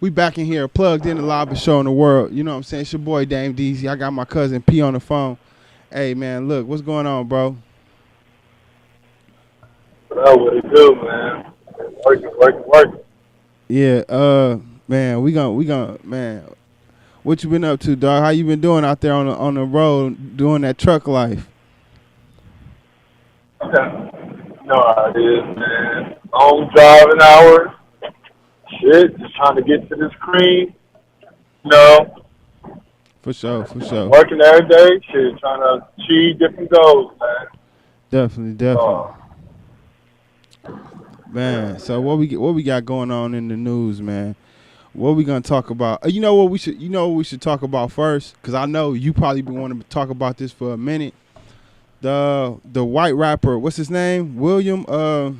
We back in here, plugged in the live show in the world. You know what I'm saying? It's your boy Dame DZ. I got my cousin P on the phone. Hey man, look, what's going on, bro? Well, what it do, man? Working. Yeah, man, we gonna man. What you been up to, dog? How you been doing out there on the road doing that truck life? You know how it is, man. Long driving hours. Shit, just trying to get to this cream. You know, For sure, for sure. working every day. Shit, trying to achieve different goals, man. Definitely, definitely. Uh, Man, so what we got going on in the news, man? What we gonna talk about? You know what we should talk about first, because I know you probably been wanting to talk about this for a minute. The white rapper, what's his name? William. I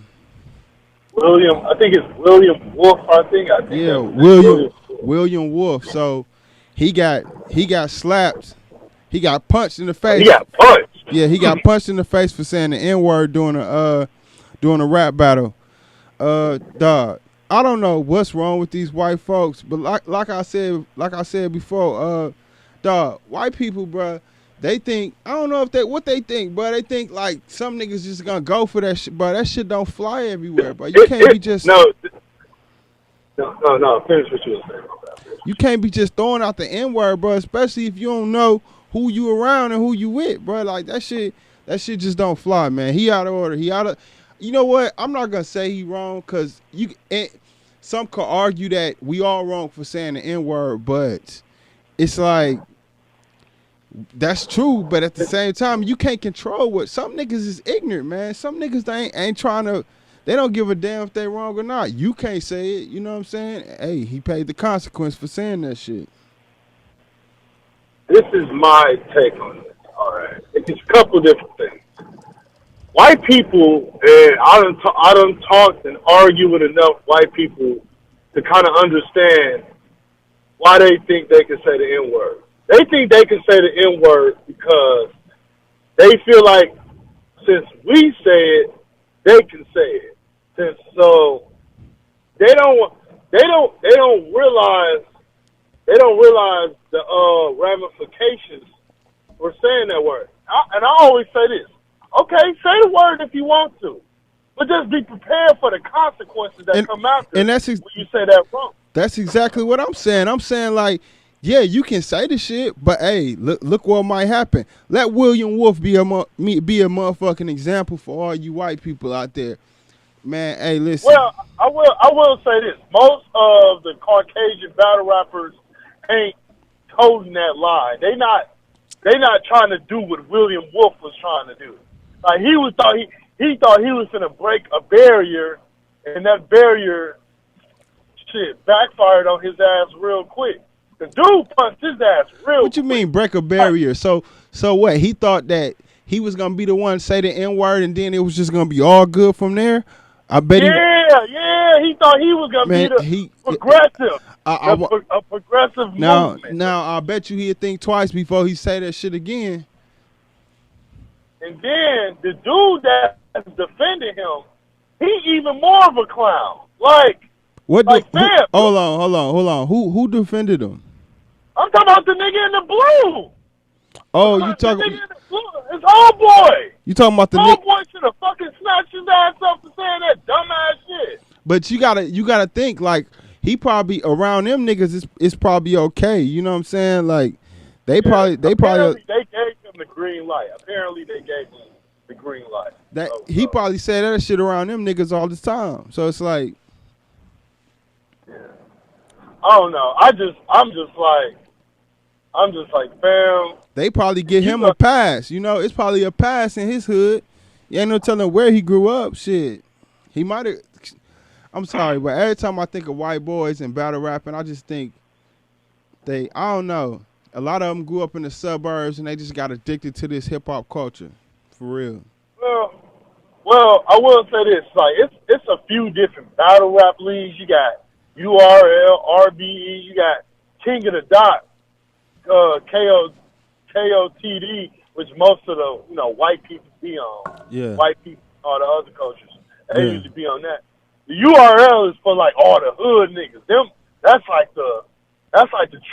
think it's William Wolf. I think Yeah, that's his name, William Wolf. William Wolf. So he got slapped. He got punched in the He face. got punched. Yeah, he got punched in the face for saying the N word during a rap battle. Dog. I don't know what's wrong with these white folks, but like I said before, dog, white people, bruh, they think, I don't know if they what they think, but they think like some niggas just gonna go for that shit, but that shit don't fly everywhere, but you can't be just No. Finish what you were saying. you can't be just throwing out the N word, bro. Especially if you don't know who you around and who you with, bro. Like that shit just don't fly, man. He out of order. He out of. You know what? I'm not gonna say he wrong, cause some could argue that we all wrong for saying the N word, but it's like that's true. But at the same time, you can't control what some niggas is ignorant, man. Some niggas they ain't trying to. They don't give a damn if they wrong or not. You can't say it. You know what I'm saying? Hey, he paid the consequence for saying that shit. This is my take on it. All right, it's a couple different things. White people, and I done talked and argued with enough white people to kind of understand why they think they can say the N word. They think they can say the N word because they feel like since we say it, they can say it. Since so they don't realize the ramifications for saying that word. And I always say this: okay, say the word if you want to, but just be prepared for the consequences that come after and when you say that wrong. that's exactly what I'm saying. I'm saying like, yeah, you can say the shit, but hey, look what might happen. Let William Wolf be a motherfucking example for all you white people out there, man. Hey, listen. Well, I will say this: most of the Caucasian battle rappers ain't toting that line. They not trying to do what William Wolf was trying to do. Like he thought he was gonna break a barrier, and that barrier shit backfired on his ass real quick. The dude punched his ass real What you quick. mean break a barrier? So what? He thought that he was gonna be the one to say the N word, and then it was just gonna be all good from there. I bet He thought he was gonna man, be the he progressive, I, a progressive now movement. now I bet you he'd think twice before he say that shit again. And then the dude that's defending him, he even more of a clown. Fam, Hold on. Who defended him? I'm talking about the nigga in the blue. Oh, The nigga in the blue. His homeboy. you talking about the Homeboy should have fucking snatched his ass up for saying that dumbass shit. But you gotta think like he probably around them niggas is probably okay. You know what I'm saying? Like Apparently they gave him the green light. That he probably said that shit around them niggas all the time. So it's like, yeah. I don't know. I'm just like, fam. they probably get him a pass. You know, it's probably a pass in his hood. You ain't no telling where he grew up. Shit, he might have. I'm sorry, but every time I think of white boys and battle rapping, I just think I don't know. A lot of them grew up in the suburbs and they just got addicted to this hip hop culture, for real. Well, I will say this: like, it's a few different battle rap leagues. You got URL, RBE. You got King of the Dot, KOTD, which most of the white people be on. Yeah. White people, all the other cultures, they usually be on that. The URL is for like all the hood niggas. that's like the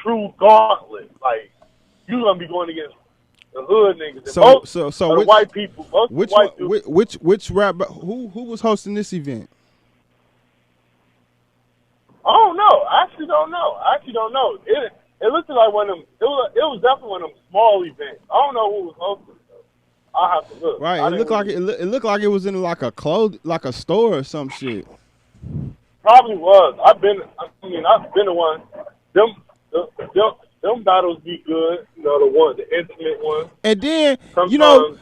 true gauntlet. Like you gonna be going against the hood niggas. And most of the white people, which rapper who was hosting this event? I don't know. I actually don't know. It looked like one of them. It was definitely one of them small events. I don't know who was hosting. I'll have to look. Right. It looked like it was in like a store or some shit. Probably was. I've been to one. Them battles be good. You know, the intimate ones. And then sometimes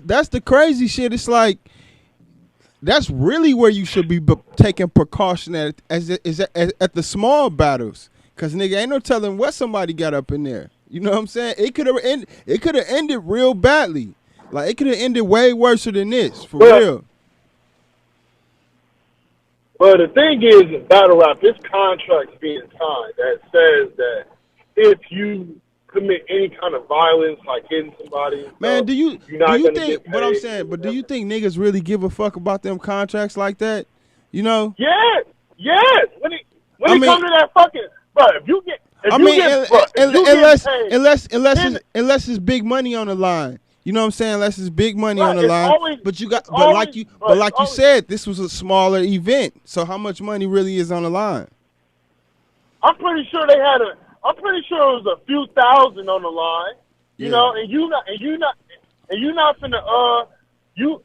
that's the crazy shit. It's like that's really where you should be taking precaution at the small battles, cause nigga ain't no telling what somebody got up in there. You know what I'm saying? It could have ended real badly. Like it could have ended way worse than this, for real. But the thing is, in battle rap, this contract being signed that says that if you commit any kind of violence, like hitting somebody, man, do you think? What I'm saying, but do you think niggas really give a fuck about them contracts like that? You know? Yes. When it comes to that fucking, bro, if you get. Unless it's big money on the line, you know what I'm saying? Unless it's big money on the line, like you said, this was a smaller event. So how much money really is on the line? I'm pretty sure it was a few thousand on the line. You know, and you not finna you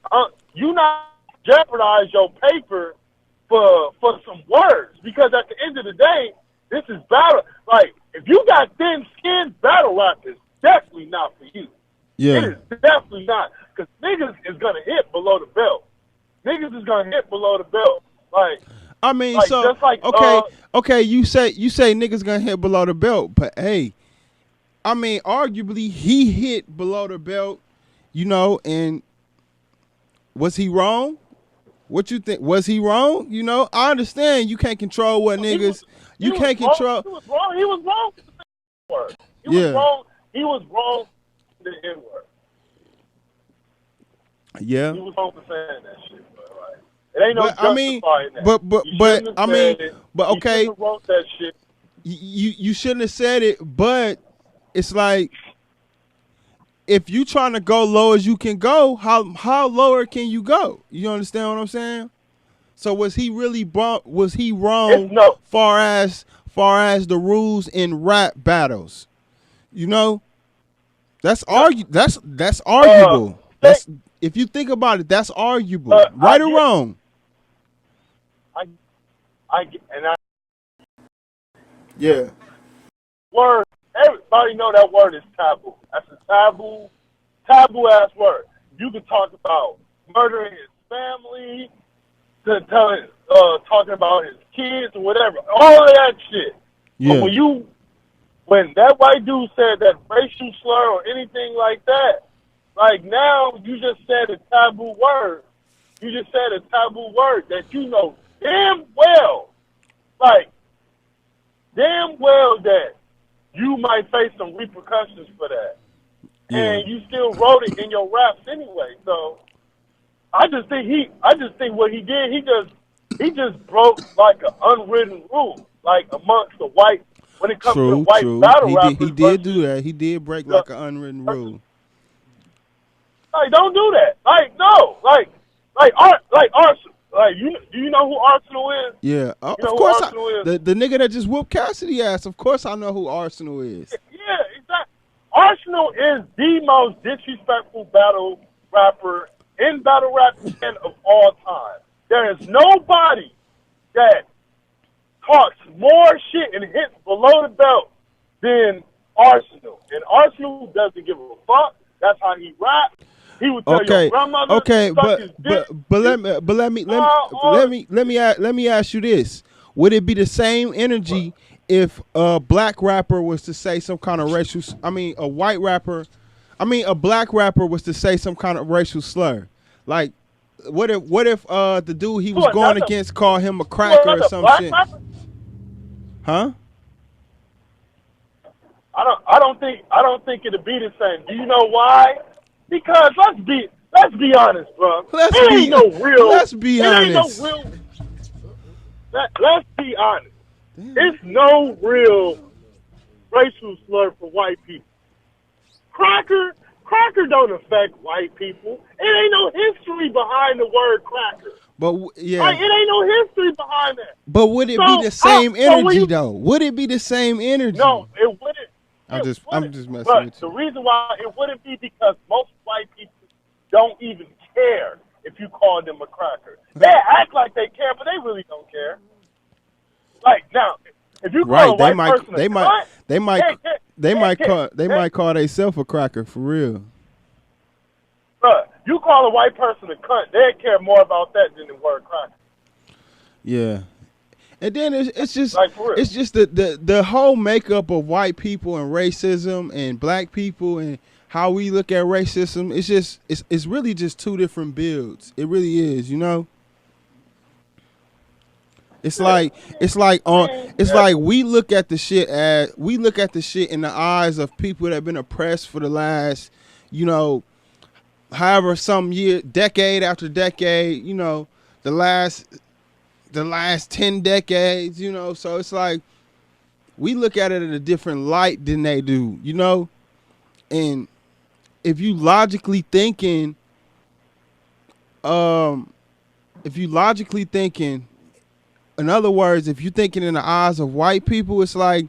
not jeopardize your paper for some words, because at the end of the day, this is battle. Like, if you got thin skin, battle rap is definitely not for you. Yeah. It is definitely not. Because niggas is going to hit below the belt. Like, I mean, like, so, just like, okay, you say niggas going to hit below the belt, but hey, I mean, arguably, he hit below the belt, you know, and was he wrong? What you think? Was he wrong? You know, I understand you can't control what niggas. You can't control. He was wrong. He was wrong. He was wrong. The N-word. Yeah. He was wrong for saying that shit. But like, it ain't no justifying that. But okay. He wrote that shit. You shouldn't have said it. But it's like, if you trying to go low as you can go, how lower can you go? You understand what I'm saying? So was he really wrong far as the rules in rap battles? You know? That's arguable. If you think about it, that's arguable. Right or wrong? Yeah. Word. Everybody know that word is taboo. That's a taboo ass word. You can talk about murdering his family, to talking about his kids or whatever, all of that shit. Yeah. But when that white dude said that racial slur or anything like that, like now you just said a taboo word. You just said a taboo word that you know damn well that you might face some repercussions for that. Yeah. And you still wrote it in your raps anyway. So I just think what he did, he just broke like an unwritten rule, like amongst the white, when it comes to the white battle rappers. He did do that. He did break like an unwritten rule. Like, don't do that. Like, no. Like Arsenal. Like, do you know who Arsenal is? Yeah, of course. The nigga that just whooped Cassidy ass. Of course, I know who Arsenal is. Yeah, exactly. Arsenal is the most disrespectful battle rapper in battle rap of all time. There is nobody that talks more shit and hits below the belt than Arsenal. And Arsenal doesn't give a fuck. That's how he raps. He would tell your grandmother. Okay, but let me ask you this: would it be the same energy if a black rapper was to say some kind of racial? A black rapper was to say some kind of racial slur? Like, what if the dude he was going against called him a cracker or some shit? Rapper? Huh? I don't think it'd be the same. Do you know why? Because let's be honest, bro. Let's be honest. Let's be honest. It's no real racial slur for white people. Cracker, cracker don't affect white people. It ain't no history behind the word cracker. But Like, it ain't no history behind that. But would it be the same energy though? Would it be the same energy? No, it wouldn't. I'm just messing but with the you. reason why it wouldn't be because most white people don't even care if you call them a cracker. They act like they care, but they really don't care. Like now, if you call a white person a cunt, they might call themselves a cracker for real. You call a white person a cunt, they care more about that than the word cracker. Yeah. And then it's just like, for real. it's just the whole makeup of white people and racism and black people and how we look at racism. It's really just two different builds. It really is, you know. It's like we look at the shit in the eyes of people that have been oppressed for the last, you know, however some year, decade after decade, you know, the last 10 decades, you know. So it's like we look at it in a different light than they do, you know. And if you logically thinking, in other words, if you're thinking in the eyes of white people, it's like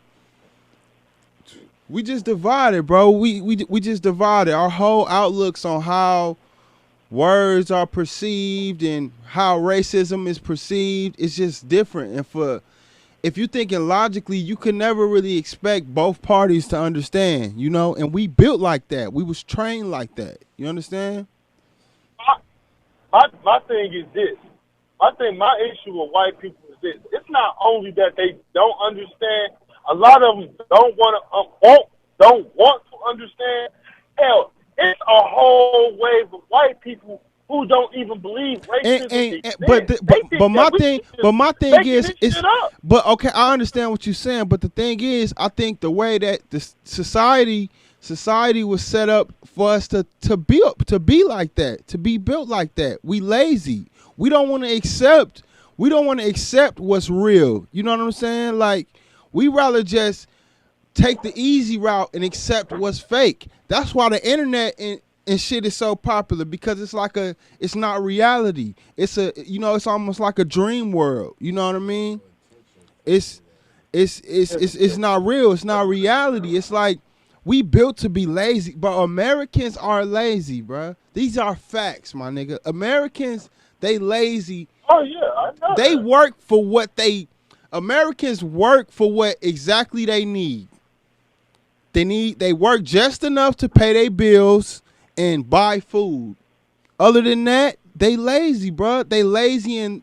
we just divided, bro. We just divided. Our whole outlooks on how words are perceived and how racism is perceived is just different. And if you're thinking logically, you can never really expect both parties to understand, you know. And we built like that. We was trained like that. You understand? My thing is this. My issue with white people is this. It's not only that they don't understand. A lot of them don't want to understand. Hell, it's a whole wave of white people who don't even believe racism exists. But my thing is, okay, I understand what you're saying, but the thing is, I think the way that the society was set up for us to be like that, to be built like that. We lazy. We don't want to accept what's real. You know what I'm saying? Like, we rather just take the easy route and accept what's fake. That's why the internet and shit is so popular, because it's not reality. It's almost like a dream world. You know what I mean? It's not real. It's not reality. It's like we built to be lazy, but Americans are lazy, bruh. These are facts, my nigga. Americans, they lazy. Oh yeah, I know. They work for what Americans work for what exactly they need. They work just enough to pay their bills and buy food. Other than that, they lazy, bro. They lazy in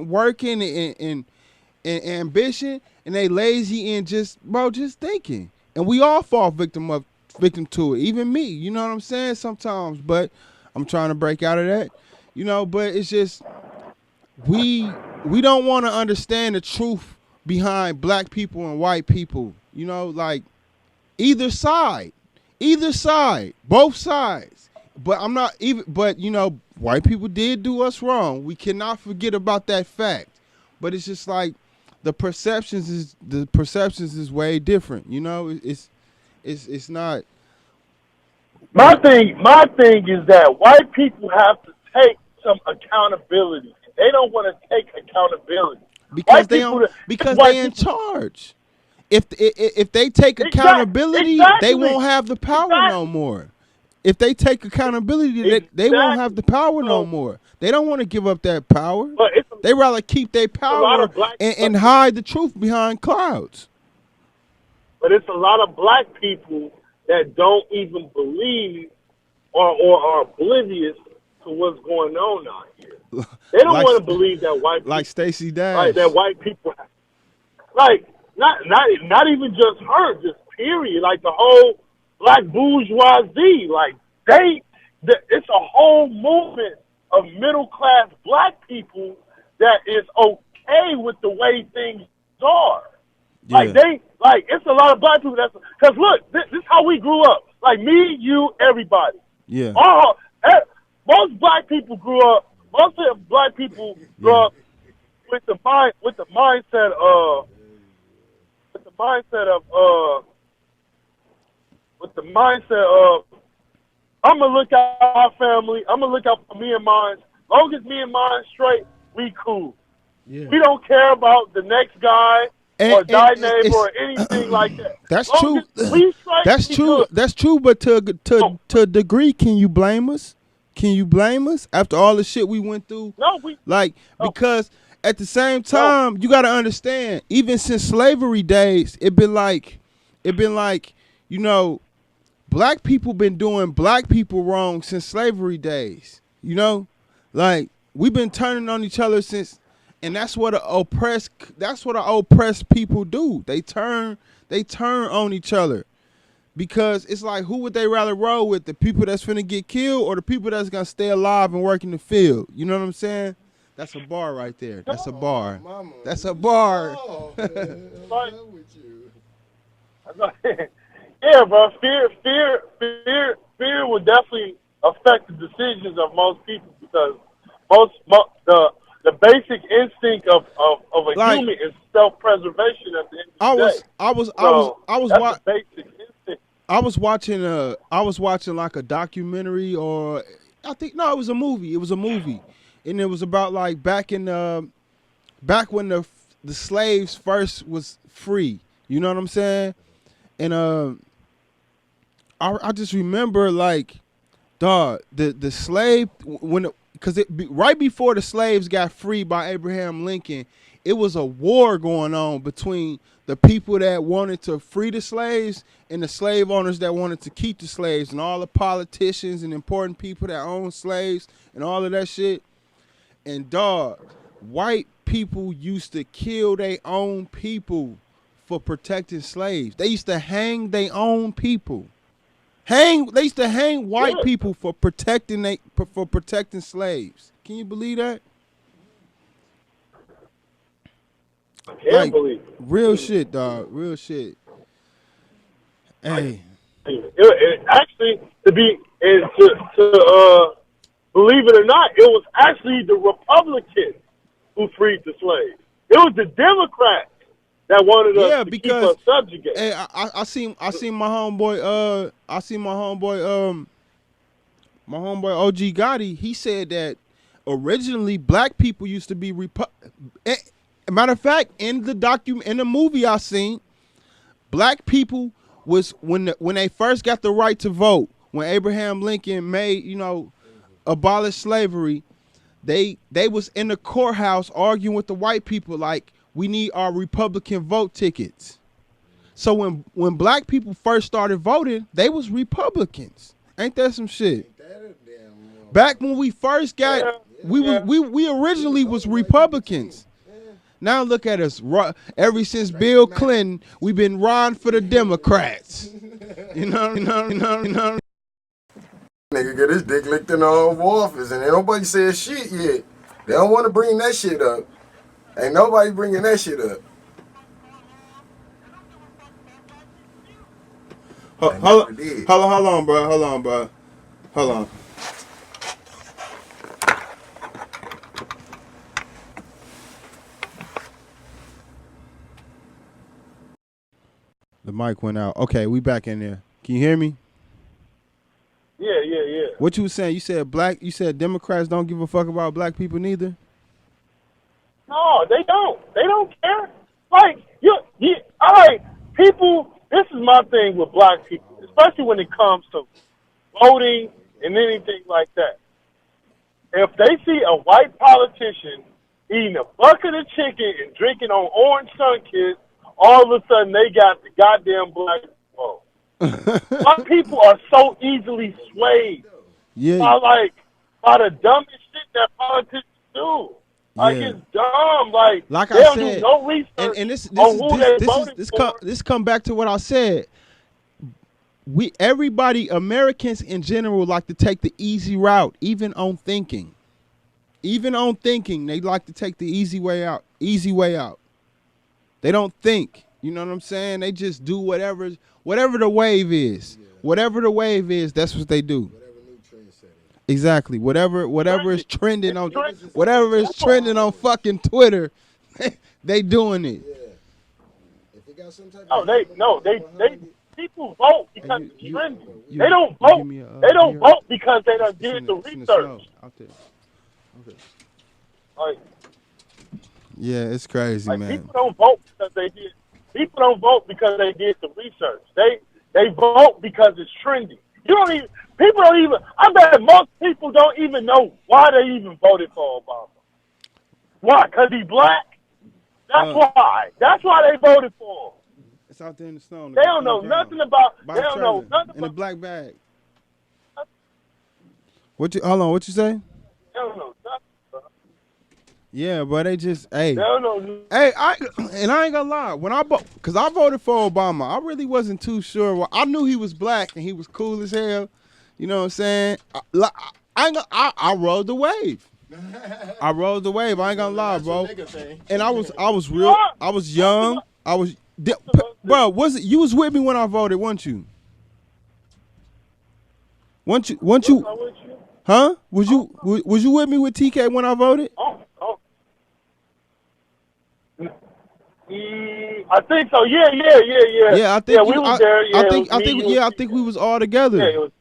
working and ambition, and they lazy in just thinking. And we all fall victim to it. Even me, you know what I'm saying? Sometimes, but I'm trying to break out of that. You know, but it's just we don't want to understand the truth behind black people and white people. You know, like either side, both sides. But you know, white people did do us wrong. We cannot forget about that fact. But it's just like the perceptions is way different. You know, it's not. My thing is that white people have to take some accountability. They don't want to take accountability because they in charge. If they take accountability, they won't have the power no more. If they take accountability, they won't have the power no more. They don't want to give up that power. They rather keep their power and hide the truth behind clouds. But it's a lot of black people that don't even believe or are oblivious to what's going on out here. They don't want to believe that white people, like Stacey Dash, like that white people, like not even just her, just period. Like the whole black bourgeoisie, like it's a whole movement of middle class black people that is okay with the way things are. Yeah. It's a lot of black people because look, this is how we grew up. Like me, you, everybody. Yeah. Most black people grew up with the mindset of with the mindset of I'm gonna look out for our family. I'm gonna look out for me and mine. As long as me and mine straight, we cool. Yeah. We don't care about the next guy or thy neighbor or anything like that. That's as long true. As we straight, that's we true. good. That's true. But to a degree, can you blame us? Can you blame us after all the shit we went through? No, because at the same time, you got to understand. Even since slavery days, it been like, you know, black people been doing black people wrong since slavery days. You know, like we've been turning on each other since, and that's what oppressed people do. They turn on each other. Because it's like, who would they rather roll with? The people that's finna get killed or the people that's gonna stay alive and work in the field? You know what I'm saying? That's a bar right there. That's a bar. That's a bar. Yeah, bro. Fear would definitely affect the decisions of most people because the basic instinct of a human is self-preservation at the end of the day. I was watching like a documentary, or I think no, it was a movie. It was a movie, and it was about like back when the slaves first was free. You know what I'm saying? And I just remember like, dog, the slave right before the slaves got free by Abraham Lincoln, it was a war going on between the people that wanted to free the slaves and the slave owners that wanted to keep the slaves, and all the politicians and important people that own slaves and all of that shit. And dog, white people used to kill their own people for protecting slaves. They used to hang their own people. They used to hang white people for protecting slaves. Can you believe that? I can't believe it. Real shit, dog. Real shit. Hey. It actually, to believe it or not, it was actually the Republicans who freed the slaves. It was the Democrats that wanted us to keep us subjugated. Hey, I seen my homeboy. My homeboy OG Gotti. He said that originally black people used to be matter of fact, in the movie I seen, black people was when they first got the right to vote, when Abraham Lincoln made, abolish slavery, they was in the courthouse arguing with the white people like, we need our Republican vote tickets. So when black people first started voting, they was Republicans. Ain't that some shit? Back when we first got, we originally was Republicans. Now look at us. Ever since Bill Clinton, we've been riding for the Democrats. You know. Nigga get his dick licked in the Oval Office, and ain't nobody said shit yet. They don't want to bring that shit up. Ain't nobody bringing that shit up. Hold on, bro. Hold on. The mic went out. Okay, we back in there. Can you hear me? Yeah. What you was saying? You said Democrats don't give a fuck about black people neither? No, they don't. They don't care. Like, all right, people, this is my thing with black people, especially when it comes to voting and anything like that. If they see a white politician eating a bucket of chicken and drinking on Orange Sunkist, all of a sudden they got the goddamn black vote. Black people are so easily swayed by the dumbest shit that politicians do. Like, it's dumb. Like I don't said, do no research and this come back to what I said. Americans in general like to take the easy route, even on thinking. They like to take the easy way out. They don't think. You know what I'm saying? They just do whatever the wave is. Yeah. Whatever the wave is, that's what they do. Whatever new trend setting. Exactly. Whatever is trending on fucking Twitter, they doing it. Yeah. If it got some type No, of hate they behind it. people vote Hey, because it's trendy. you, They don't you give vote. me a They don't beer? vote because they done It's did in the it's in the snow research. out there. Okay. Like Yeah, it's crazy, like man. people don't vote because they did. People don't vote because they did the research. They vote because it's trendy. You don't even. People don't even. I bet most people don't even know why they even voted for Obama. Why? Because he's black. That's Uh, why. That's why they voted for him. it's out there in the snow They don't on the know ground nothing about. by They the don't know trailer nothing in a about. black bag. What you? Hold on. What you say? They don't know nothing. Bro. Yeah, but they just They hey. don't know. Hey, I ain't gonna lie. When cause I voted for Obama, I really wasn't too sure. Well, I knew he was black and he was cool as hell. You know what I'm saying? I rode the wave. I rode the wave. I ain't gonna lie, That's a bro. nigga thing. And I was I'm young. the, Bro, you was with me when I voted, weren't you? Weren't what's you, up with you? huh? Oh, Was you with me with TK when I voted? oh, oh. I think so. Yeah, yeah, yeah, yeah. Yeah, I Yeah, think we you. was there. I Yeah, it was think. me, you, and Yeah, I think TK. we was all Yeah, together. it was.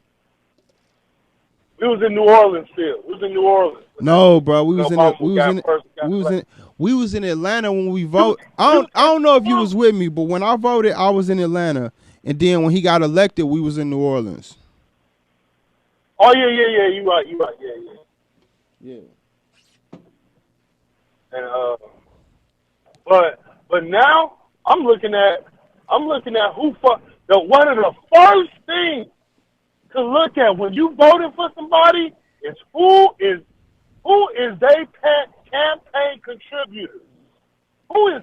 We was in New Orleans still. We was in New Orleans No, bro, we when was in the. Obama got first got elected. We was in Atlanta when we We was, vote. we was I don't know if you was with me, but when I voted, I was in Atlanta, and then when he got elected, we was in New Orleans. Oh yeah, yeah, yeah. You right. You right. Yeah, yeah. Yeah. And but now I'm looking at who the one of the first things to look at when you voting for somebody is who is they campaign contributors. Who is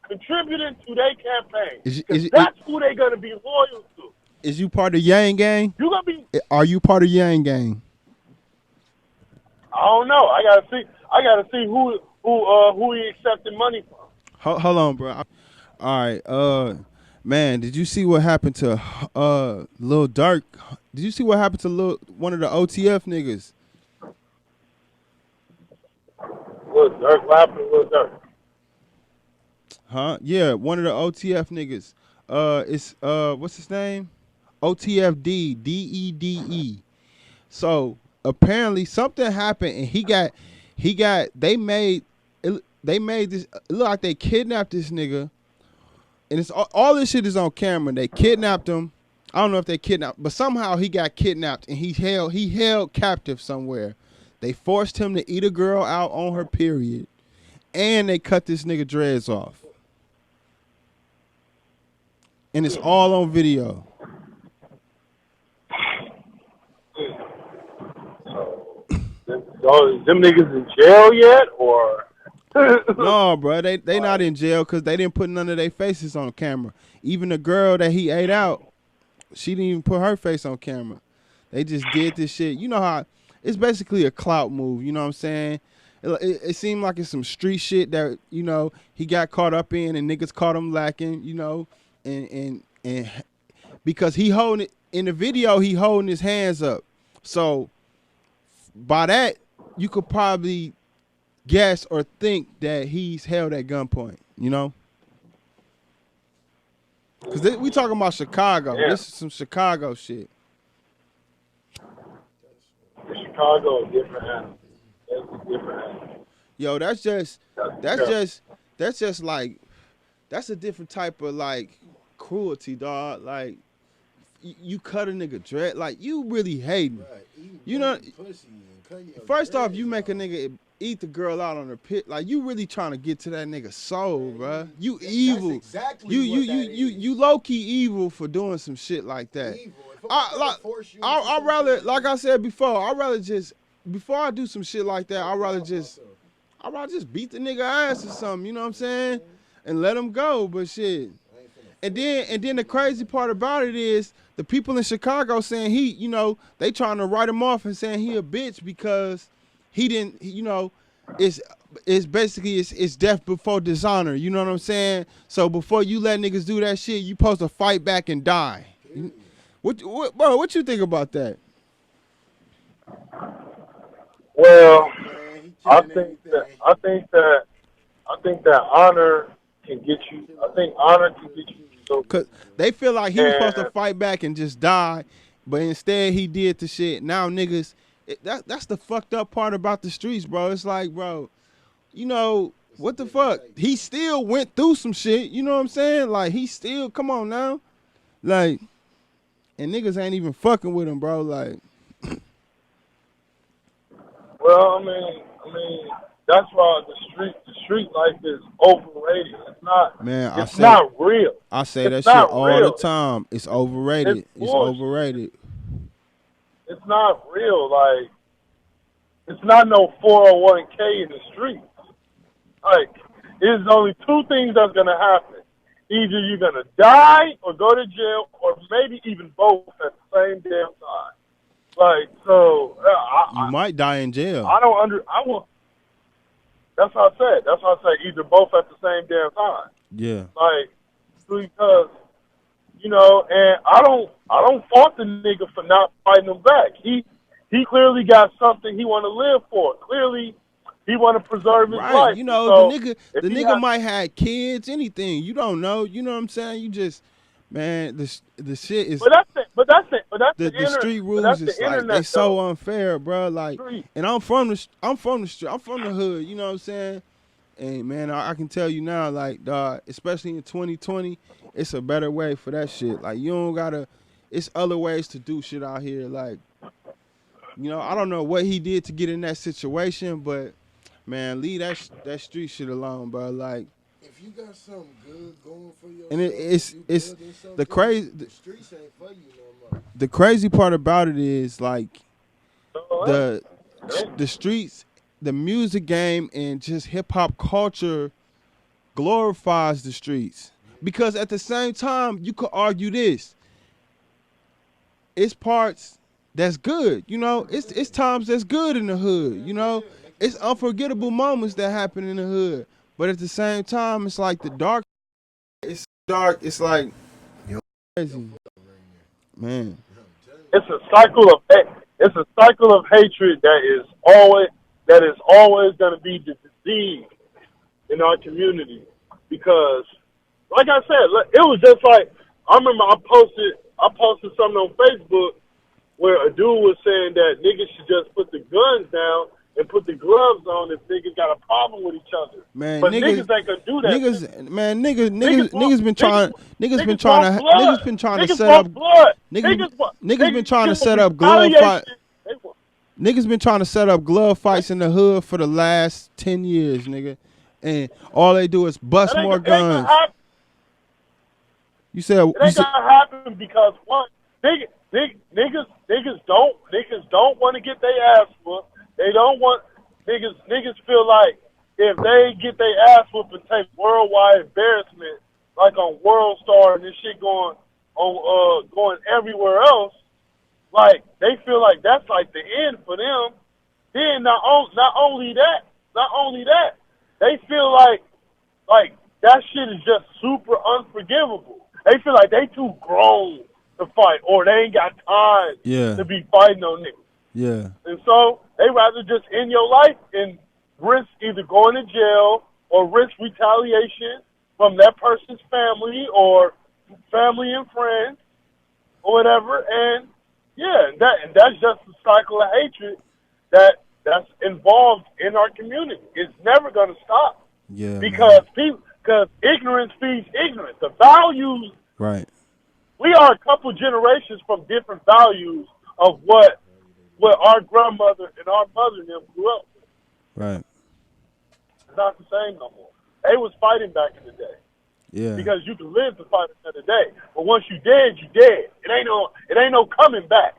contributing to their campaign? Because that's who they're gonna be loyal to. Is you part of Yang Gang? You gonna be? Are you part of Yang Gang? I don't know. I gotta see who he accepting money from. Hold on, bro. All right, man, did you see what happened to Lil Durk? Did you see what happened to one of the OTF niggas? Lil Durk, what happened to Lil Durk? Huh? Yeah, one of the OTF niggas. It's what's his name? OTFD, DEDE. So apparently something happened, and they made this it look like they kidnapped this nigga, and it's all this shit is on camera. They kidnapped him. I don't know if they kidnapped, but somehow he got kidnapped and he held captive somewhere. They forced him to eat a girl out on her period, and they cut this nigga dreads off. And it's all on video. So is them niggas in jail yet, or? No, bro, they not in jail because they didn't put none of their faces on camera. Even the girl that he ate out, she didn't even put her face on camera. They just did this shit. You know how it's basically a clout move. You know what I'm saying? It seemed like it's some street shit that he got caught up in, and niggas caught him lacking. And because he holding it in the video, he holding his hands up. So by that, you could probably guess or think that he's held at gunpoint. Because we talking about Chicago. Yeah. This is some Chicago shit. Chicago is different animal. That's a different animal. Yo, that's just like, that's a different type of like cruelty, dog. Like, you cut a nigga dread, like you really hating. Right. First off, you make a nigga eat the girl out on her pit. Like, you really trying to get to that nigga soul, bruh. You evil. That's exactly you low key evil for doing some shit like that. I'd rather, like I said before, before I do some shit like that, I'd rather just beat the nigga ass or something. You know what I'm saying? And let him go. But shit. And then the crazy part about it is the people in Chicago saying they trying to write him off and saying he a bitch because he didn't, it's basically it's death before dishonor. You know what I'm saying? So before you let niggas do that shit, you supposed to fight back and die. Bro, what you think about that? Well, I think that honor can get you. I think honor can get you. So, Cause they feel like he was supposed to and fight back and just die, but instead he did the shit. Now niggas, that's the fucked up part about the streets, bro. It's like, bro, you know what the fuck? He still went through some shit. You know what I'm saying? Like he still, come on now, like, and niggas ain't even fucking with him, bro. Like, well, I mean, that's why the street life is overrated. It's not. man, It's not real. I say It's that shit not all real. the time. It's overrated. It's It's bullshit. overrated. It's not real. Like, it's not no 401k in the streets. Like, there's only two things that's gonna happen. Either you're gonna die or go to jail, or maybe even both at the same damn time. Like, so You might die in jail. I will. That's how I said. That's how I say either both at the same damn time. Yeah. Like, because and I don't fault the nigga for not fighting him back. He clearly got something he want to live for. Clearly, he want to preserve his life. You know, so the nigga might have kids, anything. You don't know. You know what I'm saying? You just, man, the shit is. But that's it. But that's it. But that's the street rules is like they so unfair, bro. Like, and I'm from the street. I'm from the hood. You know what I'm saying? And man, I can tell you now, like, dog, especially in 2020, it's a better way for that shit. Like, you don't gotta. It's other ways to do shit out here. Like, I don't know what he did to get in that situation, but man, leave that street shit alone, bro. Like, if you got something good going for yourself, and it's the crazy. The streets ain't for you no more. The crazy part about it is like the streets, the music game, and just hip hop culture glorifies the streets. Because at the same time, you could argue this. It's parts that's good, It's times that's good in the hood, It's unforgettable moments that happen in the hood. But at the same time, it's like the dark. It's dark. It's like crazy, man. It's a cycle of hatred that is always going to be the disease in our community. Because, like I said, it was just like I remember I posted something on Facebook where a dude was saying that niggas should just put the guns down and put the gloves on if niggas got a problem with each other. Man, but niggas ain't gonna do that. Niggas been trying to set up blood. Niggas been trying to set up glove fight. Niggas been trying to set up glove fights in the hood for the last 10 years, nigga. And all they do is bust more guns. You said it ain't gonna happen because one niggas don't want to get their ass whooped. They don't want niggas feel like if they get their ass whooped and take worldwide embarrassment, like on World Star and this shit going everywhere else, like they feel like that's like the end for them. Then not only that, they feel like that shit is just super unforgivable. They feel like they too grown to fight, or they ain't got time to be fighting on niggas. Yeah. And so they rather just end your life and risk either going to jail or risk retaliation from that person's family or family and friends or whatever. And that's just the cycle of hatred that's involved in our community. It's never going to stop. Yeah. Because ignorance feeds ignorance. The values. Right. We are a couple generations from different values of what our grandmother and our mother and them grew up with. Right. It's not the same no more. They was fighting back in the day. Yeah. Because you can live to fight another day. But once you dead, you dead. It ain't no coming back.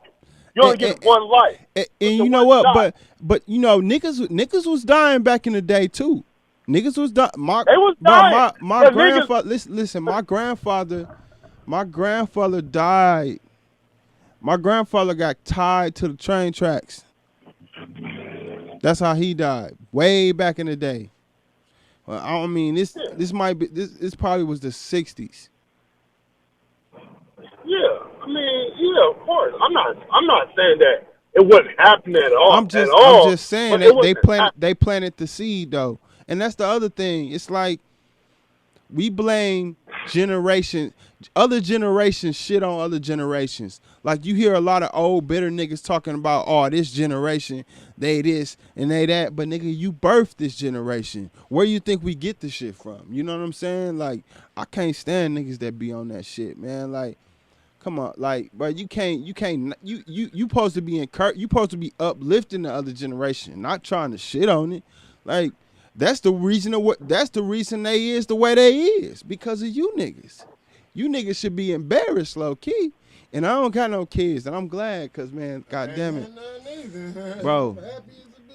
You only get one life. And you know what? But niggas was dying back in the day too. Niggas was dying. They was dying. My grandfather. Listen. My grandfather died. My grandfather got tied to the train tracks. That's how he died. Way back in the day. Well, I mean, this probably was the 60s. Yeah, I mean, yeah, of course. I'm not saying that it wouldn't happen at all. I'm just saying that they planted the seed though, and that's the other thing. It's like we blame other generations shit on other generations. Like you hear a lot of old bitter niggas talking about, oh, this generation, they this and they that, but nigga, you birthed this generation. Where you think we get the shit from? You know what I'm saying? Like, I can't stand niggas that be on that shit, man. Like, come on, like, bro, you supposed to be you supposed to be uplifting the other generation, not trying to shit on it. Like, that's the reason they is the way they is, because of you niggas. You niggas should be embarrassed, low key. And I don't got no kids, and I'm glad, cause man, god damn it, bro.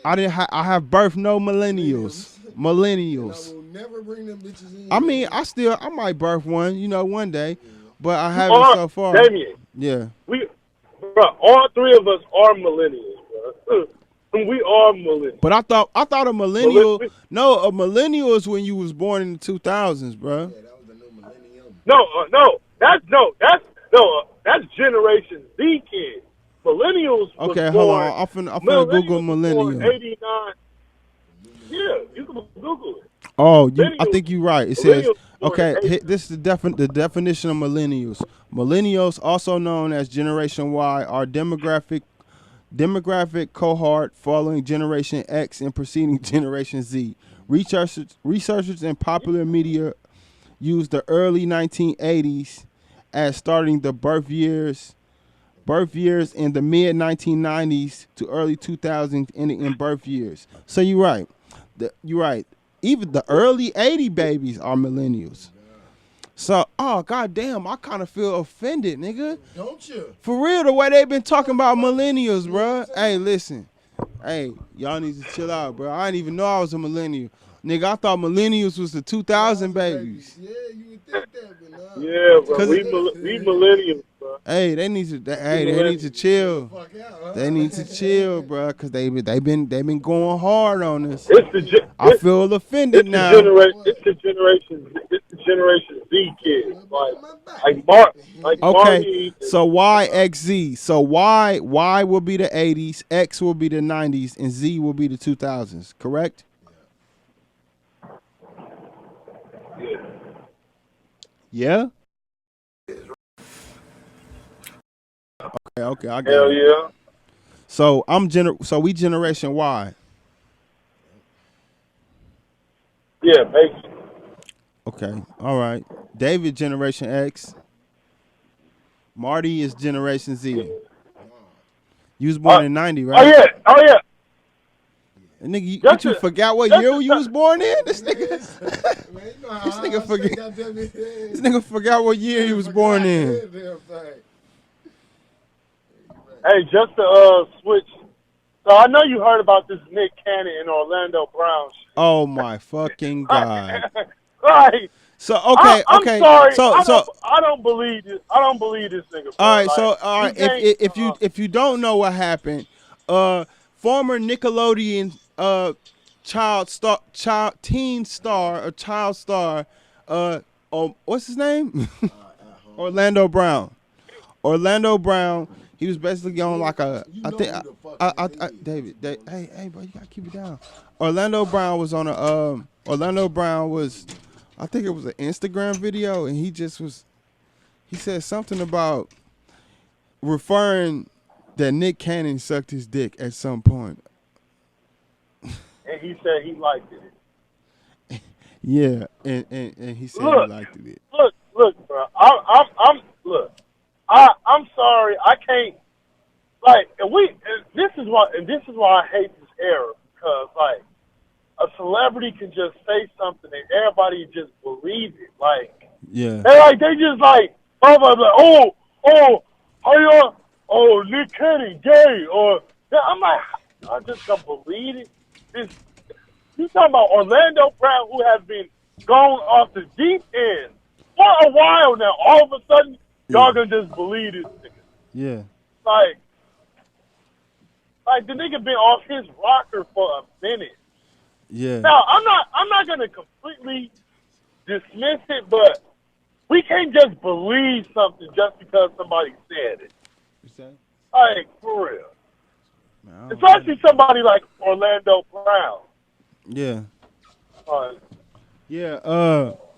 I have birthed no millennials. Millennials. I will never bring them bitches in. I mean, I might birth one, one day, but I haven't so far. Damien, yeah. All three of us are millennials, bro. We are millennials. But I thought a millennial. A millennial is when you was born in the 2000s, bro. Yeah, that was the new millennium. That's Generation Z kids. Millennials. Okay, hold on. I'm finna Google millennial. 89. Yeah, you can Google it. Oh, I think you're right. It says, okay, this is the definition of millennials. Millennials, also known as Generation Y, are demographic cohort following Generation X and preceding Generation Z. Researchers and popular media use the early 1980s as starting the birth years in the mid 1990s to early 2000s in birth years. So you're right. You're right. Even the early 80 babies are millennials. So, oh goddamn, I kind of feel offended, nigga. Don't you? For real, the way they been talking about millennials, bro. Hey, listen. Hey, y'all need to chill out, bro. I didn't even know I was a millennial. Nigga, I thought millennials was the 2000 babies. Yeah, you would think that, but nah. Yeah, bro. We millennials, bro. Hey, they need to chill. They need to chill, bro, because they been going hard on us. I feel offended now. It's the Generation Z kids. Like okay, so YXZ. So Y will be the 80s, X will be the 90s, and Z will be the 2000s, correct? Yeah? Okay, I got it. Hell yeah. So we Generation Y. Yeah, basically. Okay, all right. David, Generation X. Marty is Generation Z. You was born in 90, right? Oh yeah. And nigga, you forgot what year you was born in? This nigga, this nigga forgot what year he was born in. Hey, just to switch. So I know you heard about this Nick Cannon and Orlando Brown shit. Oh my fucking god! Right. So okay. Sorry. I don't believe this. I don't believe this nigga. Bro. All right. If you don't know what happened, former Nickelodeon child star, what's his name? Orlando Brown. He was basically on like David, hey bro, you gotta keep it down. Orlando Brown was, I think it was an Instagram video, and he said something about referring that Nick Cannon sucked his dick at some point. And he said he liked it. Yeah, and he said he liked it. Look, bro. I'm sorry. I can't. Like, this is why I hate this era, because like a celebrity can just say something and everybody just believe it. Like, yeah, they just like, Nick Cannon gay, or I'm like, I just don't believe it. You talking about Orlando Brown, who has been gone off the deep end for a while now. All of a sudden, y'all gonna just believe this nigga. Yeah. Like the nigga been off his rocker for a minute. Yeah. Now I'm not gonna completely dismiss it, but we can't just believe something just because somebody said it. You say? Like, for real. Especially somebody like Orlando Brown. Yeah. Yeah,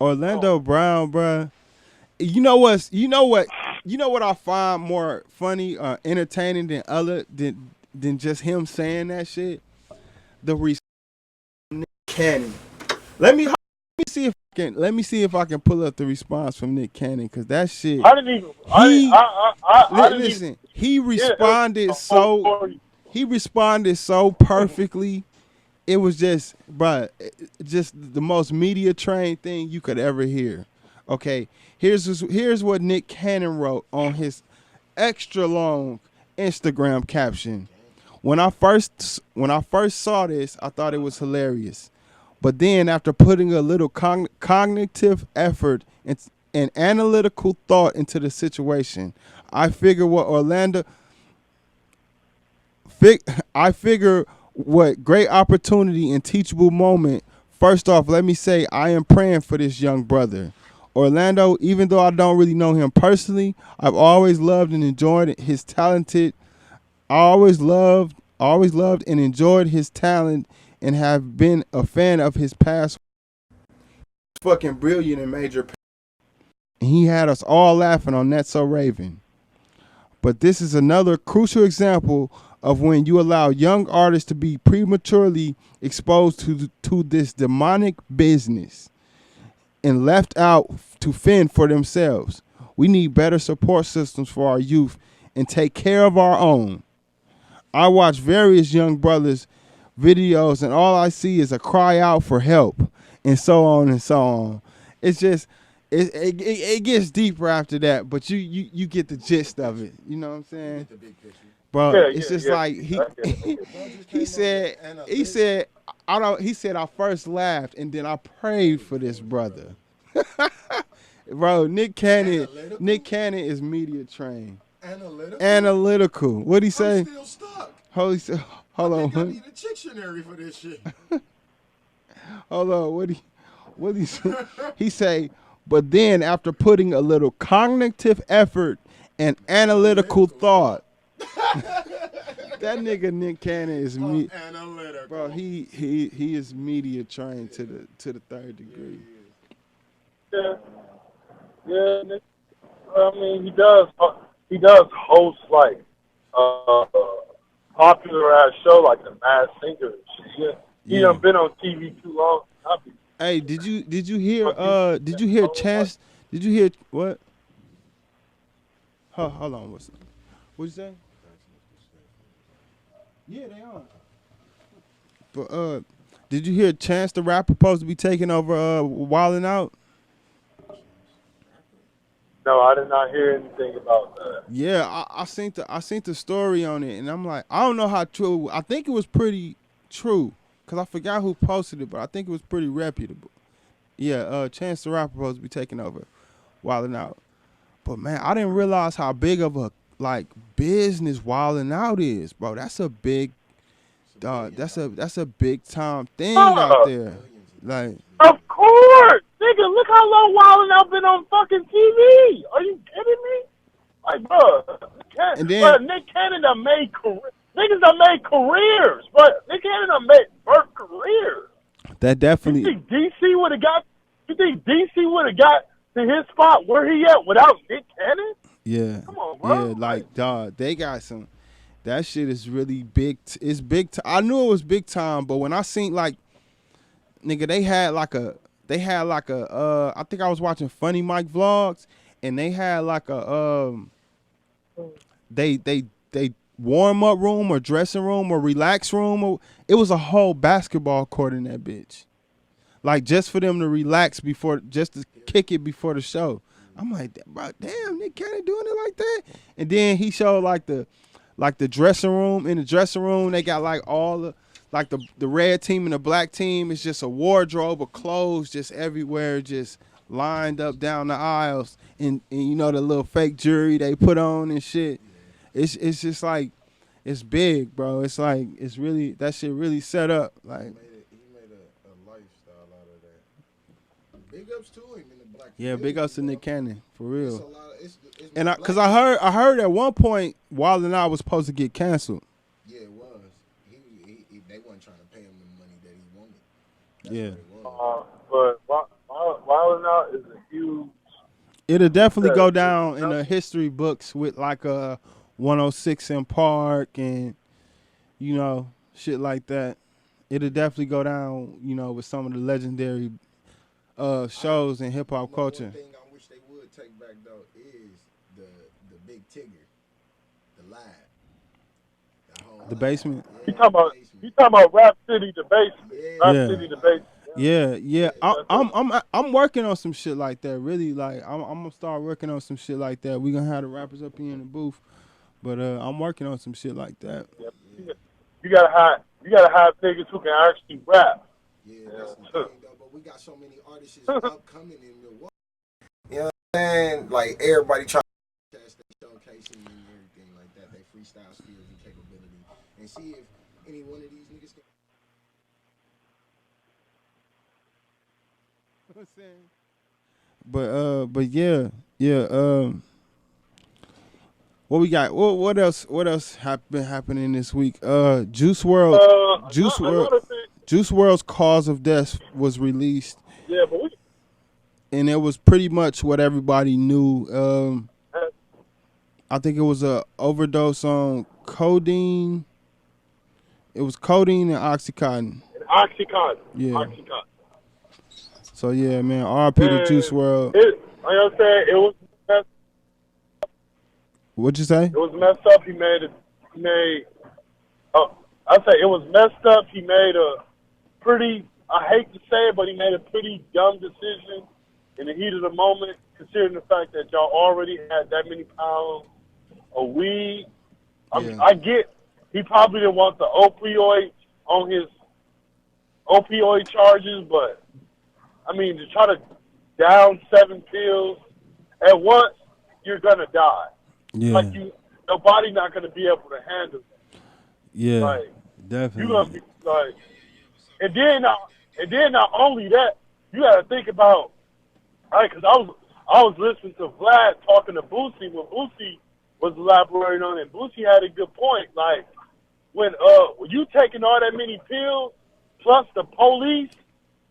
Orlando Brown, bruh. You know what I find more funny, entertaining than just him saying that shit. The Nick Cannon. Let me see if I can pull up the response from Nick Cannon because that shit. I didn't even. He I didn't even. listen. He Yeah, it was responded a whole so story. he responded so perfectly. It was just, bruh, just the most media trained thing you could ever hear. Okay, here's what Nick Cannon wrote on his extra long Instagram caption. When I first saw this, I thought it was hilarious. But then after putting a little cognitive effort and analytical thought into the situation, I figure what Orlando I figure what great opportunity and teachable moment. First off, let me say I am praying for this young brother. Orlando, even though I don't really know him personally, I've always loved and enjoyed his talented I always loved and enjoyed his talent and have been a fan of his past. Fucking brilliant and major. And he had us all laughing on That's So Raven. But this is another crucial example of when you allow young artists to be prematurely exposed to this demonic business and left out to fend for themselves. We need better support systems for our youth and take care of our own. I watch various young brothers' videos and all I see is a cry out for help and so on and so on. It's just it gets deeper after that, but you get the gist of it. You know what I'm saying? The big picture. Bro, Yeah, it's yeah, just yeah. like I get it. he said I first laughed and then I prayed for this brother. Bro, Nick Cannon is media trained. Analytical. What'd he say? I'm still stuck. Hold I on. think I need a dictionary for this shit. Hold on. What he say? He say, but then after putting a little cognitive effort and analytical thought, that nigga Nick Cannon is Analytical. bro. He is media trained to the third degree. Yeah, yeah. I mean, he does. He does host like popular ass show like the Masked Singer. He Yeah. done been on TV too long. Hey, did you hear Chance? Did you hear what? Hold on, what'd you say? Yeah, they are. But did you hear Chance the Rapper supposed to be taking over Wildin' Out? No, I did not hear anything about that. Yeah, I seen the story on it, and I'm like, I don't know how true. I think it was pretty true, cause I forgot who posted it, but I think it was pretty reputable. Yeah, Chance the Rapper supposed to be taking over Wildin' Out. But man, I didn't realize how big of a like business Wildin' Out is, bro. That's a big dog. That's a big time thing out there. Like, Of course, nigga. Look how long Wild 'N Out been on fucking TV. Are you kidding me? Like, bro, and then Nick Cannon done made niggas done made careers, but Nick Cannon done made birth careers. that You definitely. think DC would have got? You think DC would have got to his spot where he at without Nick Cannon? Yeah. Come on, bro. Yeah, like dog, they got some. That shit is really big. It's big. I knew it was big time, but when I seen like, nigga, they had like a. I think I was watching Funny Mike vlogs, and they had like a they warm up room or dressing room or relax room. Or, it was a whole basketball court in that bitch, like just for them to relax just to kick it before the show. I'm like, bro, damn, Nick Cannon doing it like that. And then he showed like the dressing room. In the dressing room, they got like all the red team and the black team. It's just a wardrobe of clothes just everywhere, just lined up down the aisles. And you know the little fake jewelry they put on and shit. It's just like, it's big, bro. It's like, it's really, that shit really set up. Like, He made a lifestyle out of that. Big ups to him in the black. yeah, big ups to Nick Cannon for real. It's a lot. It's And cause I heard at one point Wild 'N Out was supposed to get canceled. Yeah, it was. They wasn't trying to pay him the money that he wanted. Yeah. What it was. but Wildin' Out is a huge It'll definitely go success. down in the history books with like 106 in Park and shit like that. It'll definitely go down, with some of the legendary shows in hip hop culture. One thing I wish they would take back though is the Big Tigger, the lab, The basement. You talking about Rap City the Basement? Rap Yeah. City the Basement. Yeah. I'm working on some shit like that. Really, like I'm gonna start working on some shit like that. We gonna have the rappers up here in the booth, but I'm working on some shit like that. Yeah. You gotta have niggas who can actually rap. Yeah, that's the thing though. But we got so many artists upcoming in Milwaukee. You know what I'm saying? Like everybody trying to test their showcasing and everything like that. They freestyle skills and capability, and see if any one of these niggas can. But yeah. What we got? What else? What else been happening this week? Juice WRLD's Cause of Death was released. Yeah, but and it was pretty much what everybody knew. I think it was a overdose on codeine. It was codeine and Oxycontin. Oxycontin. Yeah. Oxycontin. So yeah, man. R.I.P. to Juice WRLD. Like I said, it was messed. What'd you say? It was messed up. I say it was messed up. He made a pretty. I hate to say it, but he made a pretty dumb decision in the heat of the moment, considering the fact that y'all already had that many pounds of weed. I get he probably didn't want the opioid on his opioid charges, but I mean to try to down 7 pills at once, you're gonna die. Yeah. Like nobody not gonna be able to handle it. Yeah. Like, definitely. You gonna be like, and then not only that, you gotta think about, right? Because I was listening to Vlad talking to Boosie when Boosie was elaborating on it. Boosie had a good point. Like when you taking all that many pills, plus the police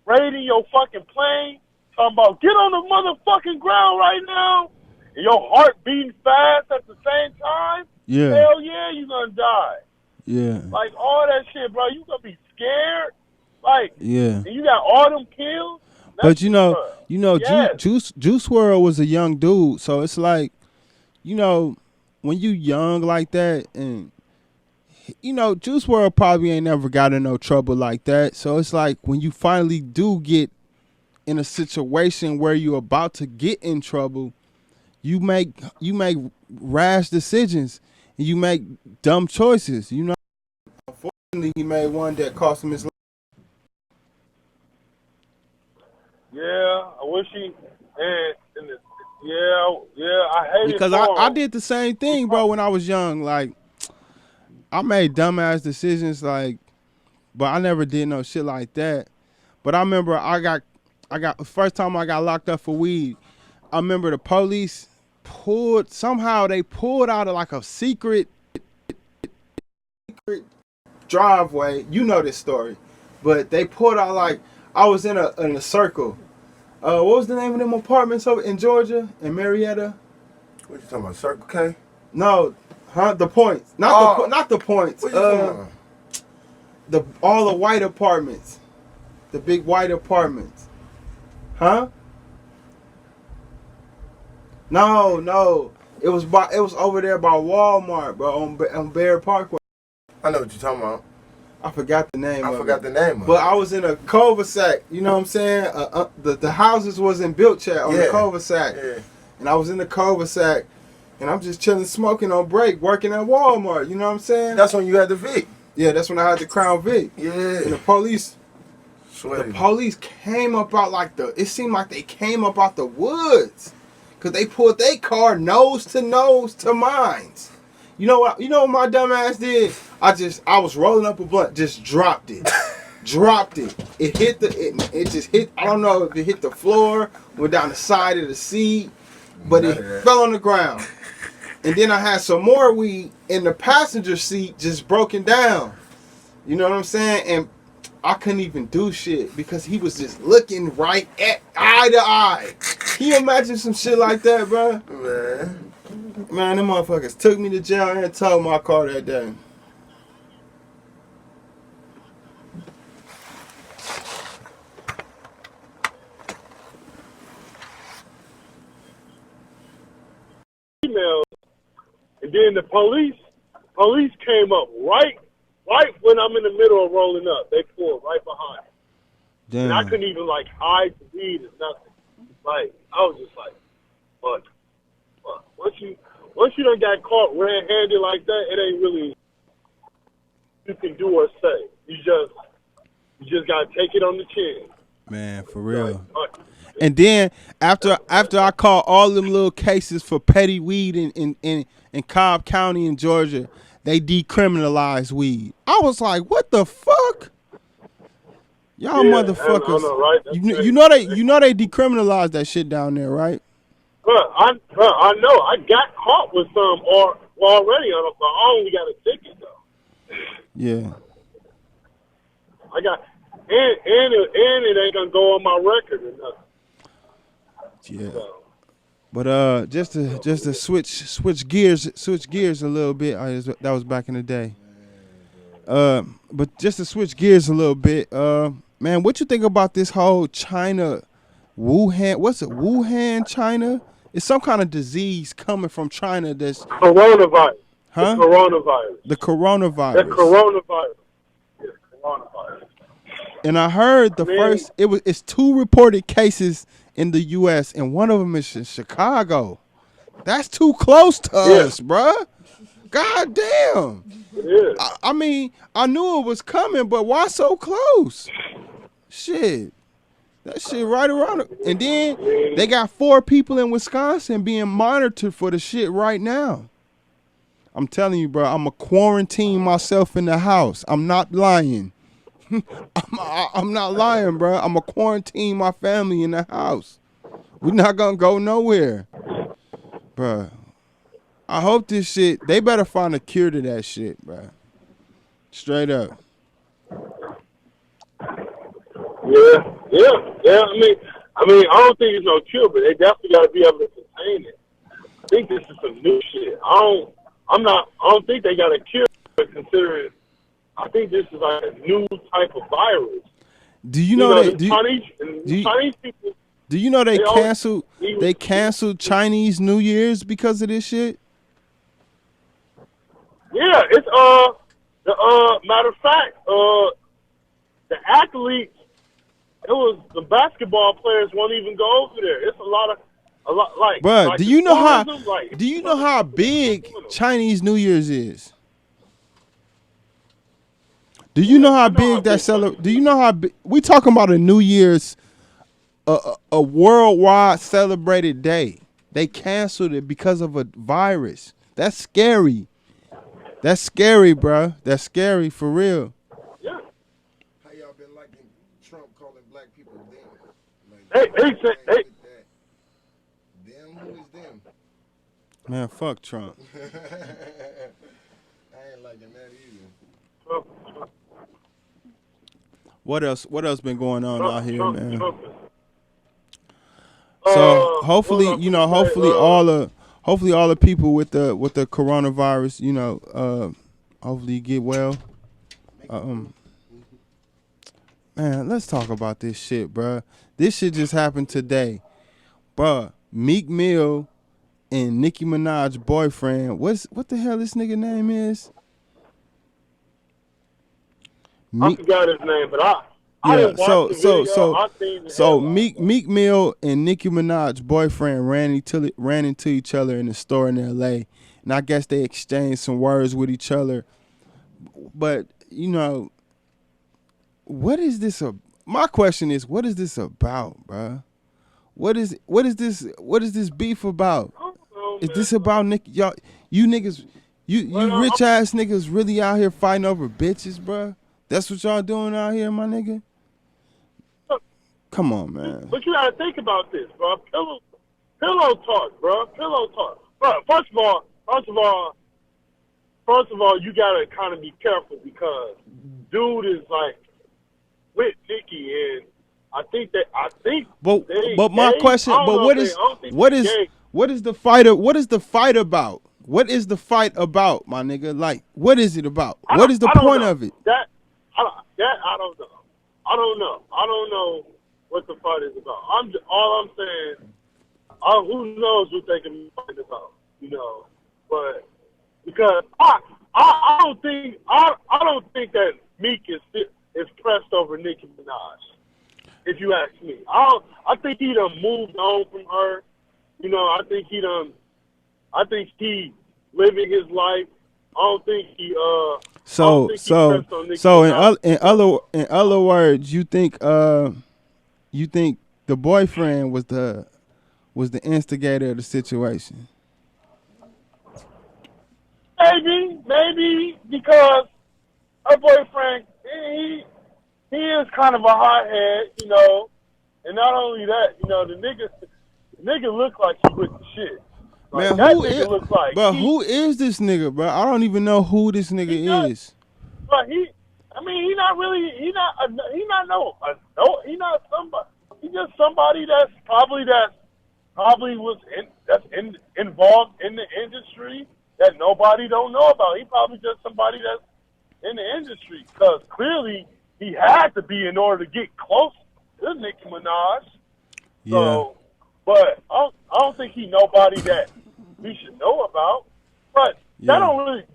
raiding your fucking plane, talking about get on the motherfucking ground right now, and your heart beating fast at the same time. Yeah. Hell yeah, you gonna die. Yeah. Like all that shit, bro. You gonna be scared. Like yeah. And you got all them pills. But yes. Juice WRLD was a young dude, so it's like, when you young like that, and Juice WRLD probably ain't never got in no trouble like that. So it's like when you finally do get in a situation where you're about to get in trouble, you make rash decisions and you make dumb choices. Unfortunately, he made one that cost him his life. Yeah, I wish he I hate it because I did the same thing, bro, when I was young. Like, I made dumbass decisions, like, but I never did no shit like that. But I remember I got first time I got locked up for weed. I remember the police pulled out of like a secret driveway. You know this story, but they pulled out, like, I was in a circle. What was the name of them apartments over in Georgia, in Marietta? What you talking about, Circle K? No, the Points. Not the Points. What you talking about? All the white apartments, the big white apartments. Huh? No. It was over there by Walmart, bro, on Bear Parkway. I know what you're talking about. I forgot the name. But I was in a cul-de-sac. You know what I'm saying? The houses wasn't built yet on the cul-de-sac. Yeah. And I was in the cul-de-sac, and I'm just chilling, smoking on break, working at Walmart. You know what I'm saying? That's when you had the Vic. Yeah, that's when I had the Crown Vic. Yeah. And the police came up out it seemed like they came up out the woods, cause they pulled their car nose to mine. You know what my dumb ass did? I was rolling up a blunt, just dropped it. It hit it just hit, I don't know if it hit the floor, went down the side of the seat, but it fell on the ground. And then I had some more weed in the passenger seat, just broken down. You know what I'm saying? And I couldn't even do shit because he was just looking right at eye to eye. Can you imagine some shit like that, bro? Man, them motherfuckers took me to jail and towed my car that day. Email, and then the police came up right when I'm in the middle of rolling up. They pulled right behind me. Damn. And I couldn't even like hide the weed or nothing. Like I was just like, fuck. Once you done got caught red-handed like that, it ain't really you can do or say. You just gotta take it on the chin. Man, for real. And then after I caught all them little cases for petty weed in Cobb County in Georgia, they decriminalized weed. I was like, what the fuck? Y'all motherfuckers. I know, right? You know they decriminalized that shit down there, right? I know. I got caught with some already on but I only got a ticket though. Yeah. I got and it ain't gonna go on my record or nothing. Yeah. So. But just to switch gears a little bit. That was back in the day. But just to switch gears a little bit, man, what you think about this whole China, Wuhan? What's it? Wuhan, China? It's some kind of disease coming from China. That's coronavirus. Huh? The coronavirus. The coronavirus. The coronavirus. Yeah, coronavirus. And I heard it's 2 reported cases in the U.S. and one of them is in Chicago. That's too close to us, bruh. God damn. It is. I mean, I knew it was coming, but why so close? Shit. That shit right around it. And then they got 4 people in Wisconsin being monitored for the shit right now. I'm telling you, bro, I'm going to quarantine myself in the house. I'm not lying. I'm not lying, bro. I'm going to quarantine my family in the house. We're not going to go nowhere. Bro, I hope this shit, they better find a cure to that shit, bro. Straight up. Yeah. I mean, I don't think it's no cure, but they definitely got to be able to contain it. I think this is some new shit. I don't think they got a cure, but considering, I think this is like a new type of virus. Do you know that? Chinese people. Do you know they canceled Chinese New Year's because of this shit? Yeah, it's matter of fact, the athletes. It was the basketball players won't even go over there. It's a lot like. Bruh, like do you know how big Chinese New Year's is? Do you know how big that Do you know how big? We talking about a New Year's, a worldwide celebrated day. They canceled it because of a virus. That's scary. That's scary, bruh. That's scary for real. Yeah. How y'all been liking Trump calling black people them? Hey. Them? Who is them? Man, fuck Trump. I ain't liking that either. What else been going on out here, man? Trump. So hopefully all the people with the coronavirus, hopefully get well. Man, let's talk about this shit, bruh. This shit just happened today, bruh. Meek Mill and Nicki Minaj boyfriend. What the hell this nigga name is? I forgot his name, but I didn't watch the video. So Meek Mill and Nicki Minaj boyfriend ran into each other in a store in L.A. and I guess they exchanged some words with each other. But what is this? My question is, what is this about, bruh? What is this beef about? Is this about you niggas, you rich ass niggas really out here fighting over bitches, bruh? That's what y'all doing out here, my nigga? Come on, man. But you gotta think about this, bro. Pillow talk, bro. Pillow talk. Bro, first of all, you gotta kind of be careful because dude is like with Nicki, and I think But they my gay. question, I don't but know if they. I don't think what they is gay. what is the fight? What is the fight about? What is the fight about, my nigga? Like, what is it about? What is the I don't point know of it? I don't know. I don't know what the fight is about. All I'm saying. Who knows what they can be fighting about? But because I don't think that Meek is pressed over Nicki Minaj. If you ask me, I think he done moved on from her. I think he living his life. I don't think he pressed on Nicki Minaj. In other words, you think the boyfriend was the instigator of the situation? Maybe because her boyfriend he is kind of a hothead, and not only that, the nigga look like he with the shit. Like, Man, that nigga looks like who is this nigga, bro? I don't even know who this he nigga is. but he not really, he not somebody. He just somebody that's probably involved in the industry that nobody don't know about. He probably just somebody that's in the industry, because clearly he had to be in order to get close to Nicki Minaj. So, but I don't think he nobody that we should know about. But that don't really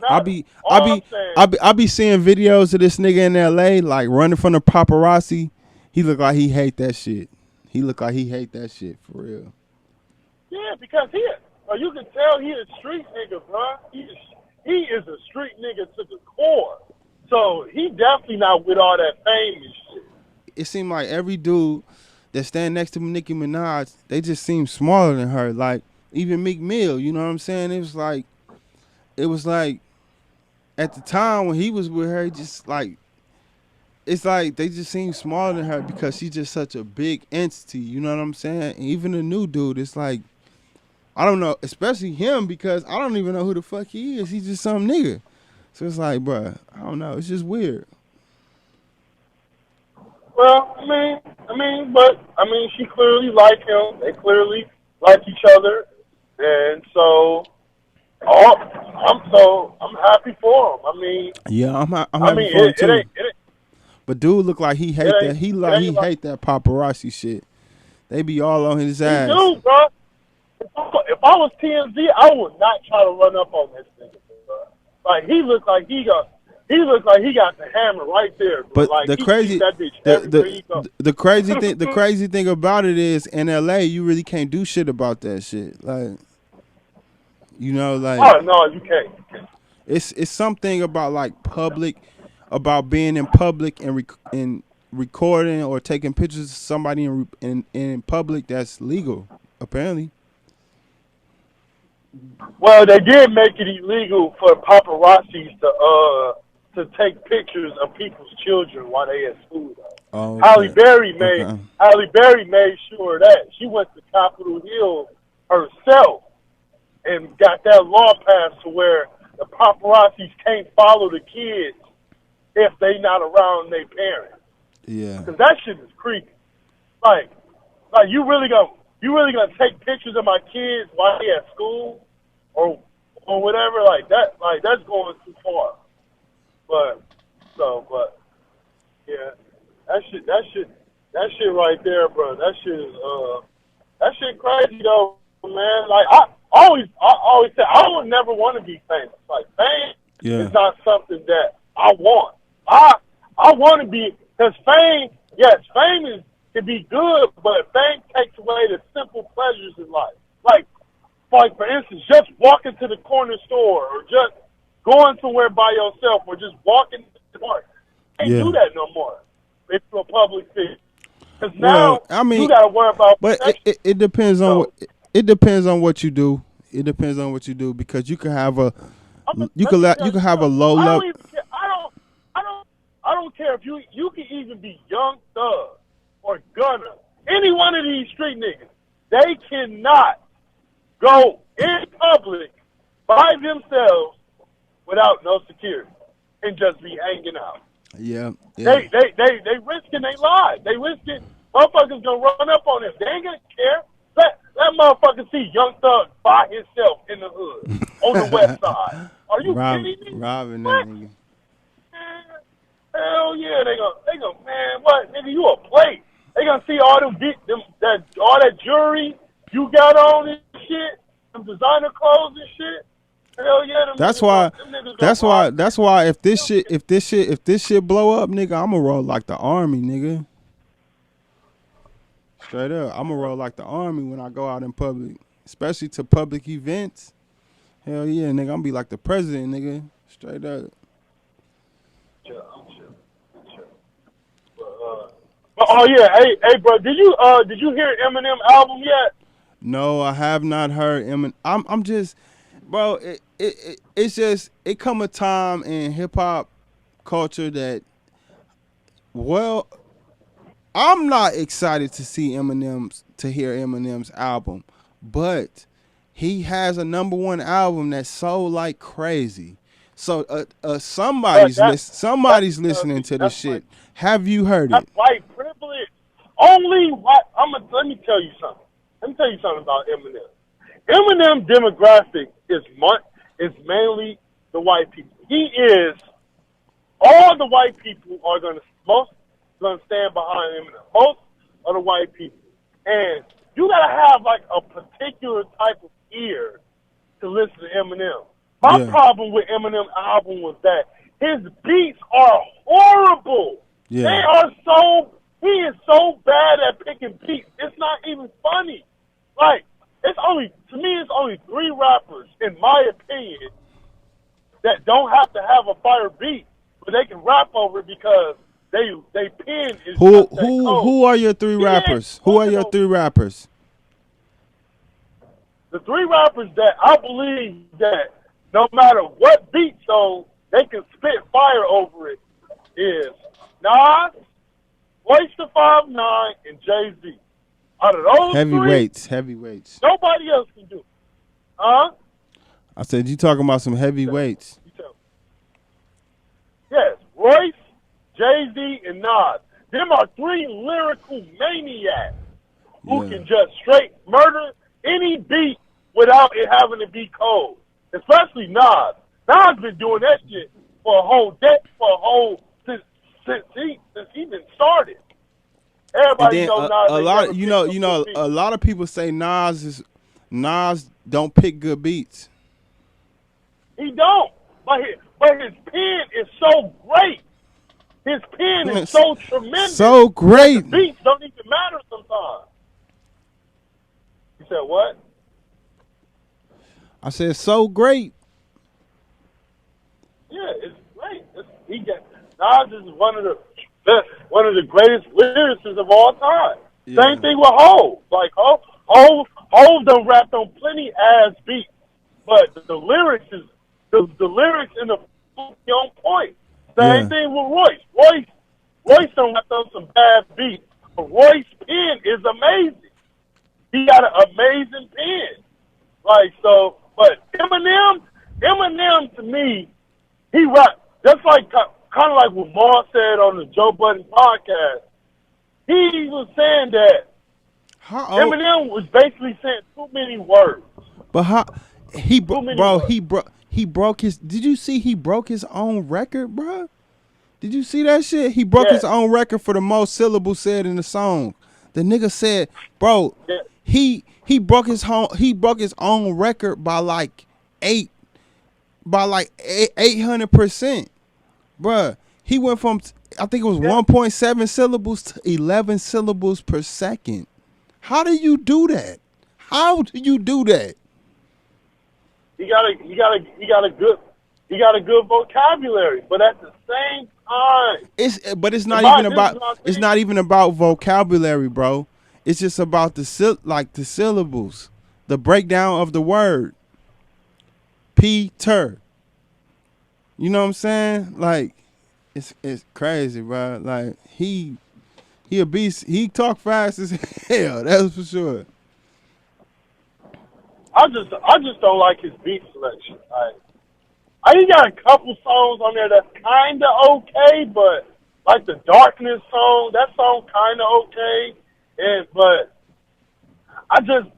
matter. I be seeing videos of this nigga in LA like running from the paparazzi. He look like he hate that shit. He look like he hate that shit for real. Yeah, because you can tell he a street nigga, bro. He is a street nigga to the core. So he definitely not with all that fame and shit. It seemed like every dude that stand next to Nicki Minaj, they just seem smaller than her. Like even Meek Mill, you know what I'm saying? It was like at the time when he was with her, just like it's like they just seem smaller than her because she's just such a big entity. You know what I'm saying? And even the new dude, it's like I don't know, especially him, because I don't even know who the fuck he is. He's just some nigga. So it's like, bruh, I don't know. It's just weird. Well, she clearly like him. They clearly like each other, and so I'm happy for him. Yeah, I'm happy for him too. It ain't, but dude look like he hate that. He hate that paparazzi shit. They be all on his ass. He do, bro. If I was TMZ, I would not try to run up on this nigga, bro. Like he looks like he got the hammer right there, bro. But like, the crazy, the crazy thing about it is in LA, you really can't do shit about that shit. Like, like oh no, you can't. It's something about like about being in public and recording or taking pictures of somebody in public that's legal, apparently. Well, they did make it illegal for paparazzis to take pictures of people's children while they at school. Oh, okay. Halle Berry made sure of that. She went to Capitol Hill herself and got that law passed to where the paparazzis can't follow the kids if they not around their parents. Yeah. Because that shit is creepy. Like you really gonna take pictures of my kids while they at school or whatever, like that's going too far. But yeah, that shit right there, bro. That shit crazy though, man. Like I always say I would never want to be famous. Like fame is not something that I want. I want to be, because fame can be good, but fame takes away the simple pleasures in life. Like for instance, just walking to the corner store or just going somewhere by yourself or just walking to the park. Can't do that no more if you're a public figure. Because now you got to worry about protection. But it depends on it depends on what you do. It depends on what you do, because you can have a low level. I don't care if you can even be Young Thug or Gunna. Any one of these street niggas, they cannot go in public by themselves without no security and just be hanging out. Yeah, yeah. They risking their lives. They risking motherfuckers gonna run up on them. They ain't gonna care. Let motherfucker see Young Thug by himself in the hood on the west side. Are you kidding me? Robbing that What? nigga. Man, hell yeah, they gonna man, what nigga, you a plate. They gonna see all all that jewelry you got on and shit, them designer clothes and shit. Hell yeah, That's why. them niggas gonna That's rob why. you. That's why. If this shit blow up, nigga, I'ma roll like the army, nigga. Straight up, I'ma roll like the army when I go out in public, especially to public events. Hell yeah, nigga, I'm be like the president, nigga. Straight up. Chill. Oh yeah, hey, bro, did you hear Eminem album yet? No, I have not heard Eminem. I'm just, bro. It's just it come a time in hip hop culture that, well, I'm not excited to hear Eminem's album, but he has a #1 album that's sold like crazy. So But that's somebody's because listening to this that's shit. Have you heard that's it? white privilege. Only white. Let me tell you something. Let me tell you something about Eminem. Eminem demographic is mainly the white people. He is all the white people are most gonna stand behind Eminem. Most of the white people, and you gotta have like a particular type of ear to listen to Eminem. My Yeah, problem with Eminem album was that his beats are horrible. They yeah. are he is so bad at picking beats. It's not even funny. Like, to me, it's only 3 rappers, in my opinion, that don't have to have a fire beat, but they can rap over it because they pen is just that cold. Who are your 3 He ain't rappers? Who are one of your those. 3 rappers? The 3 rappers that I believe that no matter what beat song, they can spit fire over it is Nas, Royce the 5'9", and Jay-Z. Out of those 3, Heavyweights. nobody else can do it. Huh? I said you talking about some You tell me. heavyweights. You tell me. Yes, Royce, Jay-Z, and Nas. Them are 3 lyrical maniacs who Yeah. can just straight murder any beat without it having to be cold. Especially Nas. Nas been doing that shit for a whole since he been started. And Everybody then know Nas a ain't lot, never picked up good beat. a lot of people say Nas don't pick good beats. He don't. But his pen is so great. His pen is so tremendous. So great. The beats don't even matter sometimes. You said what? I said so great. Yeah, it's great. Nas is one of the greatest lyricists of all time. Yeah. Same thing with Hov. Like Hov done rapped on plenty ass beats, but the lyrics and the on point. Same Yeah. thing with Royce. Royce done rapped on some bad beats, but Royce's pen is amazing. He got an amazing pen. Like so, but Eminem to me, he rap just like kind of like what Maul said on the Joe Budden podcast. He was saying that Eminem was basically saying too many words. But how he Too many bro words. he broke his. Did you see he broke his own record, bro? Did you see that shit? He broke his Yeah. own record for the most syllables said in the song. The nigga said, bro, Yeah. he broke his own record by like 800%, bruh. He went from I think it was 1.7 syllables to 11 syllables per second. How do you do that? How do you do that? He got a good vocabulary, but at the same time, It's my not even about vocabulary, bro. It's just about the syllables, the breakdown of the word. Peter. You know what I'm saying? Like it's crazy, bro. Like he a beast. He talk fast as hell. That's for sure. I just don't like his beat selection. He got a couple songs on there that's kind of okay, but like the Darkness song, that song kind of okay, but I just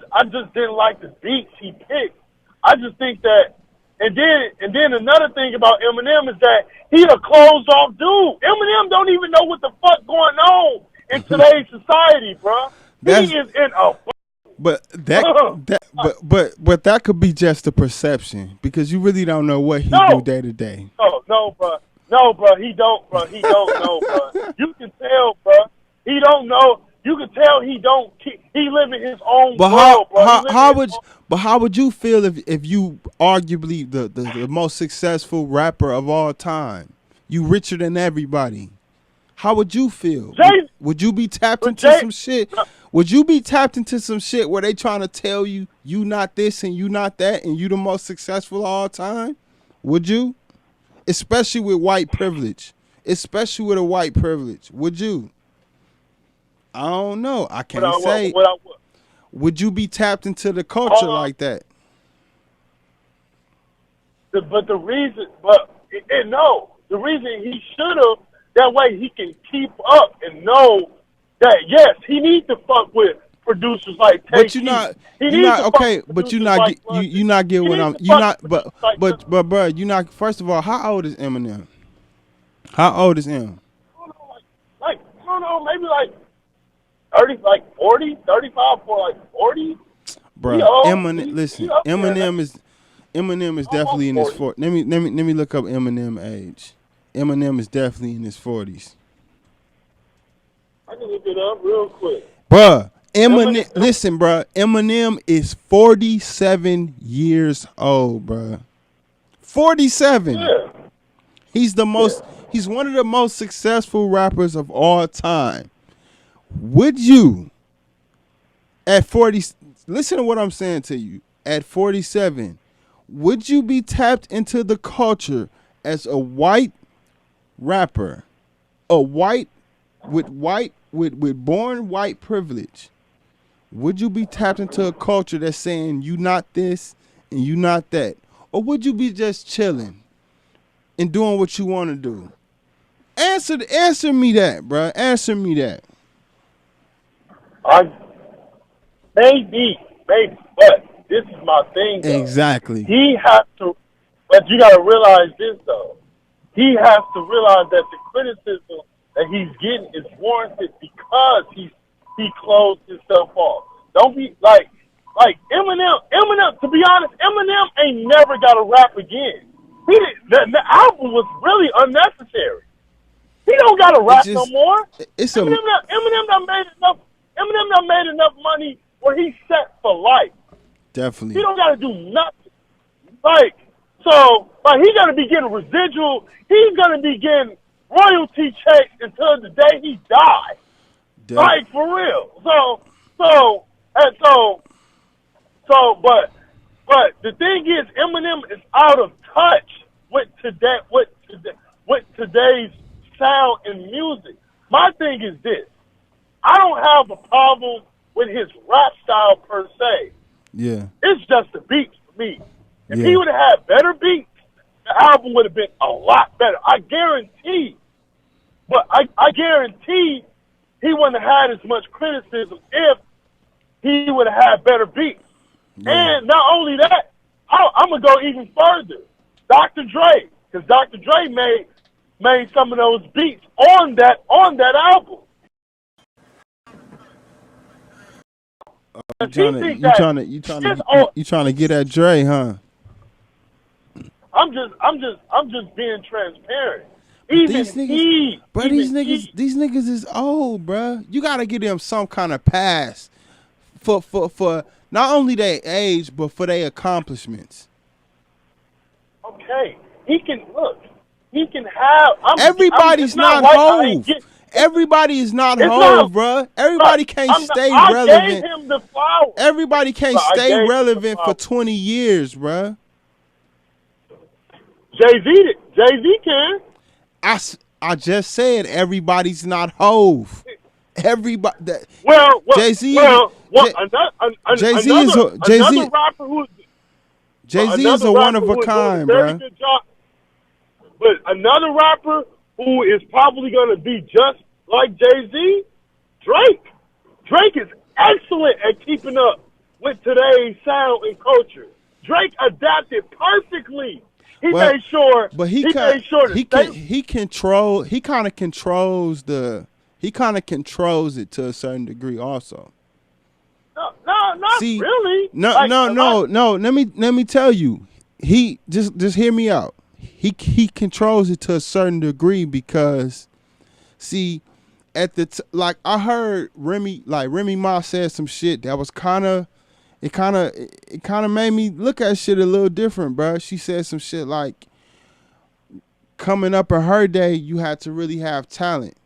didn't like the beats he picked. I just think that, and then another thing about Eminem is that he a closed off dude. Eminem don't even know what the fuck going on in today's society, bro. He is in a. But that could be just a perception because you really don't know what he do day to day. No, bro. He don't know, bro. You can tell, bro. He don't know. You can tell he don't. He live in his own world, bro. How would you feel if you arguably the most successful rapper of all time, you richer than everybody? How would you feel? Would you be tapped into some shit? Would you be tapped into some shit where they trying to tell you not this and you not that and you the most successful of all time? Would you? Especially with white privilege. Especially with a white privilege. Would you? I don't know. I can't say. Would you be tapped into the culture like that? The reason he should have, that way he can keep up and know that yes, he needs to fuck with producers like Tay. But you're not okay. But you're not getting what I'm. You're not. But bro, you're not. First of all, how old is Eminem? How old is him? I don't know, maybe like 30, like 40, 35, for like 40. Bro, Eminem. Listen, Eminem is definitely in his 40s. Let me look up Eminem age. Eminem is definitely in his 40s. I can look it up real quick. Bruh, listen, bruh. Eminem is 47 years old, bruh. 47. Yeah. He's one of the most successful rappers of all time. Would you, at 40, listen to what I'm saying to you, at 47, would you be tapped into the culture as a white rapper, with born white privilege? Would you be tapped into a culture that's saying you not this and you not that? Or would you be just chilling and doing what you want to do? Answer me that, bro. Answer me that. Maybe, but this is my thing, though. Exactly. He has to, but you got to realize this, though. He has to realize that the criticism that he's getting is warranted because he closed himself off. Don't be like Eminem. To be honest, Eminem ain't never got to rap again. The album was really unnecessary. He don't got to rap no more. Eminem done made enough. Eminem done made enough money where he's set for life. Definitely. He don't got to do nothing. He got to be getting residual. He's going to be getting royalty checks until the day he dies. Like, for real. But the thing is, Eminem is out of touch with today's sound and music. My thing is this. I don't have a problem with his rap style per se. Yeah. It's just the beats for me. If he would have had better beats, the album would have been a lot better. I guarantee. But I guarantee he wouldn't have had as much criticism if he would have had better beats. Yeah. And not only that, I'm going to go even further. Dr. Dre, because Dr. Dre made some of those beats on that album. You trying to get at Dre, huh? I'm just being transparent. These niggas is old, bro. You gotta give them some kind of pass for not only their age but for their accomplishments. Okay, he can have. Everybody's not Hov. Everybody is not Hov, bro. Everybody can't stay relevant. I gave him the flowers. Everybody can't stay relevant for 20 years, bro. Jay-Z can. I just said everybody's not Hov. Everybody. Jay-Z. Another Jay-Z is a one of a kind, bro. But another rapper who is probably going to be just like Jay-Z, Drake. Drake is excellent at keeping up with today's sound and culture. Drake adapted perfectly. He made sure. But he kind of controls it to a certain degree also. No, not really. No. Let me tell you. He just hear me out. He controls it to a certain degree because, see, at the like I heard Remy Ma said some shit that was kind of made me look at shit a little different, bro. She said some shit like, coming up in her day, you had to really have talent.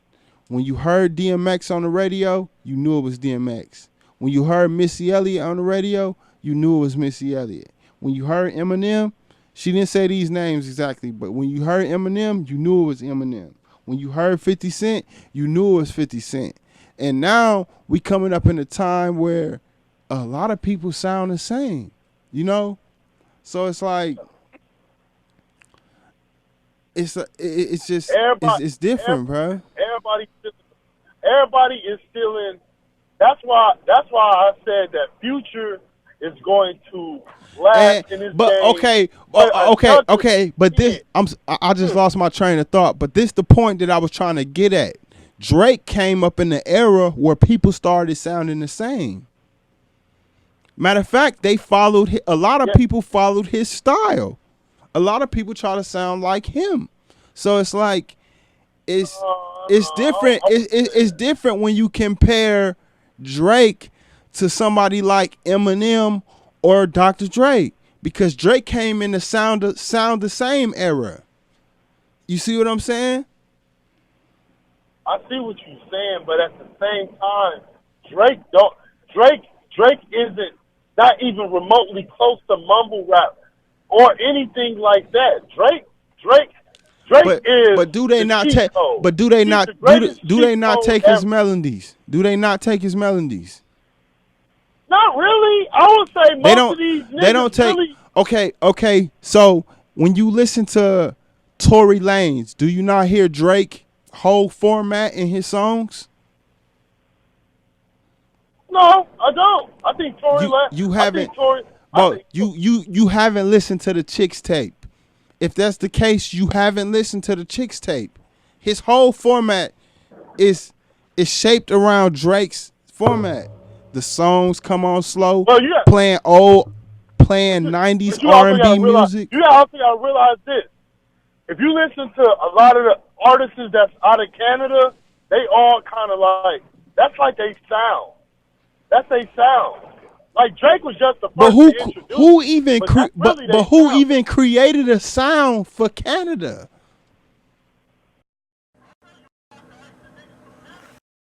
When you heard DMX on the radio, you knew it was DMX. When you heard Missy Elliott on the radio, you knew it was Missy Elliott. When you heard Eminem, she didn't say these names exactly, but when you heard Eminem, you knew it was Eminem. When you heard 50 Cent, you knew it was 50 Cent. And now we coming up in a time where a lot of people sound the same, you know? So it's like, it's different, bro. Everybody is still in. That's why I said that Future is going to last in this game. But this, I just lost my train of thought. But this the point that I was trying to get at. Drake came up in the era where people started sounding the same. Matter of fact, a lot of people followed his style. A lot of people try to sound like him. So it's like, it's different. It's different when you compare Drake to somebody like Eminem or Dr. Dre, because Drake came in the sound the same era. You see what I'm saying? I see what you're saying, but at the same time, Drake isn't not even remotely close to mumble rap or anything like that. Drake is. But do they not take? But do they not? Do they not take his melodies? Do they not take his melodies? Not really. I would say most of these niggas they don't take. Really, Okay. So when you listen to Tory Lanez, do you not hear Drake whole format in his songs? No, I don't. I think Tory Lanez. You haven't. You haven't listened to the Chicks tape. If that's the case, you haven't listened to the Chicks tape. His whole format is shaped around Drake's format. The songs come on slow, playing 90s R&B music. You also got to realize this. If you listen to a lot of the artists that's out of Canada, they all kind of like, that's like they sound. That's they sound. Like Drake was just the first to introduce who even created a sound for Canada?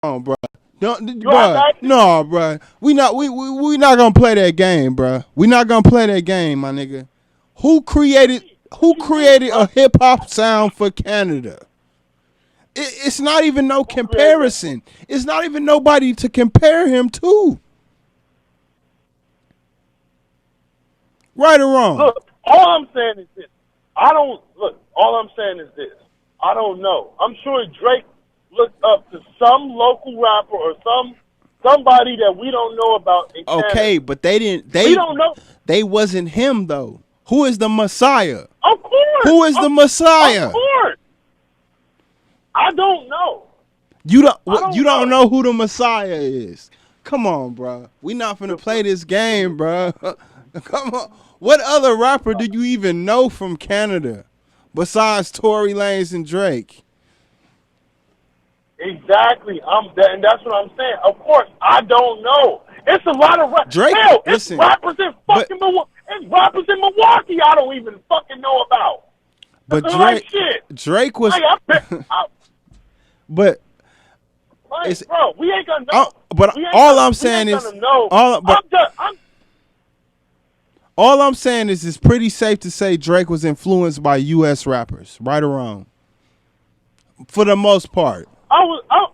Oh, bro. Bro. We not gonna play that game, bro. We not gonna play that game, my nigga. Who created a hip hop sound for Canada? It's not even no comparison. It's not even nobody to compare him to. Right or wrong? Look, all I'm saying is this. All I'm saying is this. I don't know. I'm sure Drake looked up to some local rapper or somebody that we don't know about in Canada. Okay, but we don't know. They wasn't him though. Who is the Messiah? Of course. Who is the Messiah? Of course. I don't know. You don't know who the Messiah is. Come on, bro. We not finna play this game, bro. Come on. What other rapper do you even know from Canada besides Tory Lanez and Drake? Exactly. And that's what I'm saying. Of course, I don't know. It's a lot of Drake. Hell, it's rappers in fucking Milwaukee. It's rappers in Milwaukee I don't even fucking know about. But Drake was. But bro, we ain't gonna know. All I'm saying is, all I'm saying is, it's pretty safe to say Drake was influenced by U.S. rappers, right or wrong, for the most part.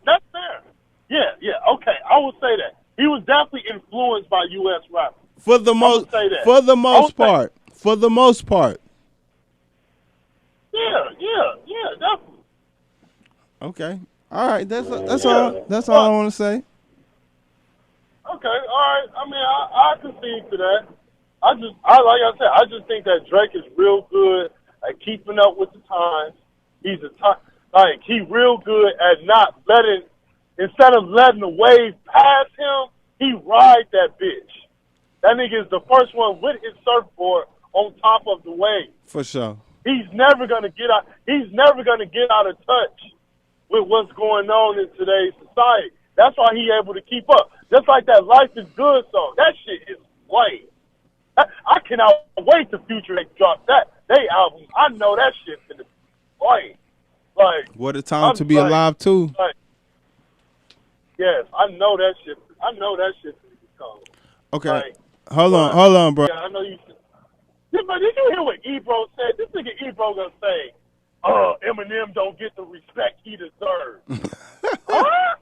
That's fair. Yeah, okay. I would say that he was definitely influenced by U.S. rappers. For the most part. Yeah. Okay. All right. That's Yeah. all. That's all I But want to say. okay, all right. I mean, I concede to that. I like I said, I just think that Drake is real good at keeping up with the times. He's like he real good at not letting, instead of letting the wave pass him, he ride that bitch. That nigga is the first one with his surfboard on top of the wave. For sure. He's never gonna get out. He's never gonna get out of touch with what's going on in today's society. That's why he able to keep up. Just like that "Life Is Good" song. That shit is lame. I cannot wait till Future they drop that they album. I know that shit's gonna be lame. Like, What a time to be alive too. Like, yes, I know that shit. I know that shit's gonna be cold. Okay. Like, hold on, bro. yeah, I know you. But did you hear what Ebro said? This nigga Ebro gonna say, Eminem don't get the respect he deserves. Huh?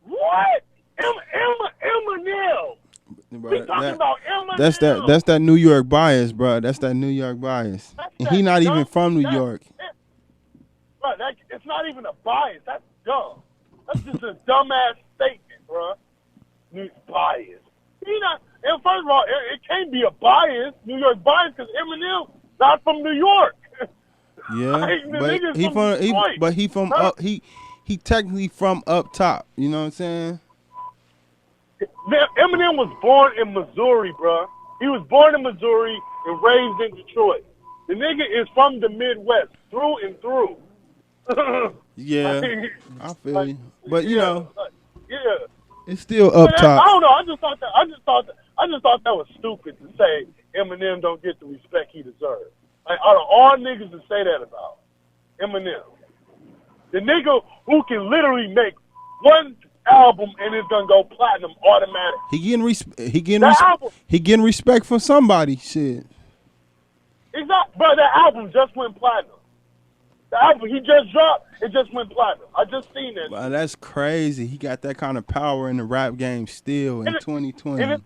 What? Eminem. We talking about Eminem. That's that New York bias, bro. That's that New York bias. And he not even from New York. Bro, it's not even a bias. That's dumb. That's just a dumbass statement, bro. New bias. He not. And first of all, it can't be a bias, New York bias, because Eminem not from New York. Yeah, like, but he from up. He technically from up top. You know what I'm saying? Eminem was born in Missouri, bro. He was born in Missouri and raised in Detroit. The nigga is from the Midwest, through and through. Yeah, I feel you. But you know, yeah, it's still up top. I don't know. I just thought that was stupid to say Eminem don't get the respect he deserves. Like, out of all niggas to say that about Eminem, the nigga who can literally make one album and it's gonna go platinum automatic. He getting respect from somebody. Shit. Exactly, bro. That album just went platinum. The album he just dropped, it just went platinum. I just seen that. Wow, that's crazy. He got that kind of power in the rap game still in 2020. And it's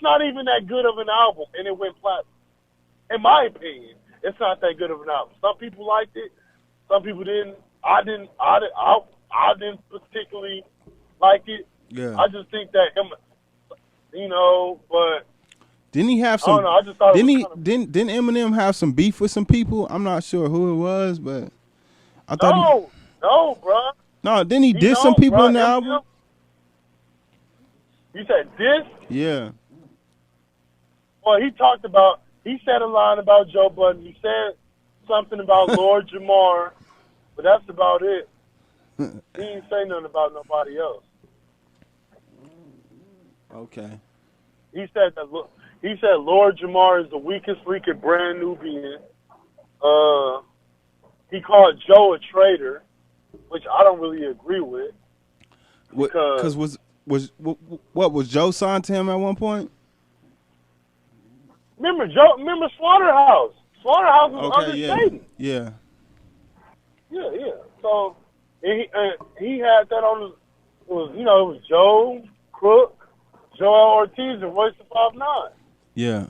not even that good of an album, and it went platinum. In my opinion, it's not that good of an album. Some people liked it, some people didn't. I didn't particularly like it. Yeah. I just think that but didn't he have some? I don't know. I just thought didn't Eminem have some beef with some people? I'm not sure who it was, but I thought no, bro. No, didn't he diss some people in the album? You said diss? Yeah. Well, he said a line about Joe Budden. He said something about Lord Jamar, but that's about it. He didn't say nothing about nobody else. Okay. He said Lord Jamar is the weakest freaking brand Nubian. He called Joe a traitor, which I don't really agree with. Because was Joe signed to him at one point? Remember Slaughterhouse? Slaughterhouse was understated. Yeah. Yeah. So he had that on his. It was Joe Crook, Joel Ortiz, and Royce the 5'9". Yeah.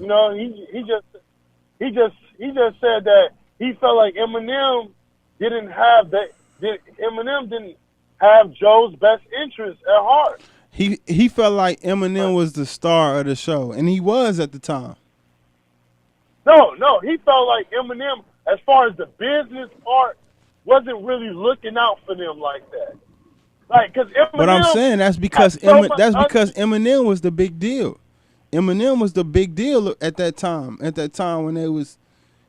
He just said that he felt like Eminem didn't have that. Eminem didn't have Joe's best interest at heart. He felt like Eminem was the star of the show, and he was at the time. No, he felt like Eminem, as far as the business part, wasn't really looking out for them like that. Like, because Eminem. But I'm saying that's because Eminem was the big deal. Eminem was the big deal at that time. At that time when they was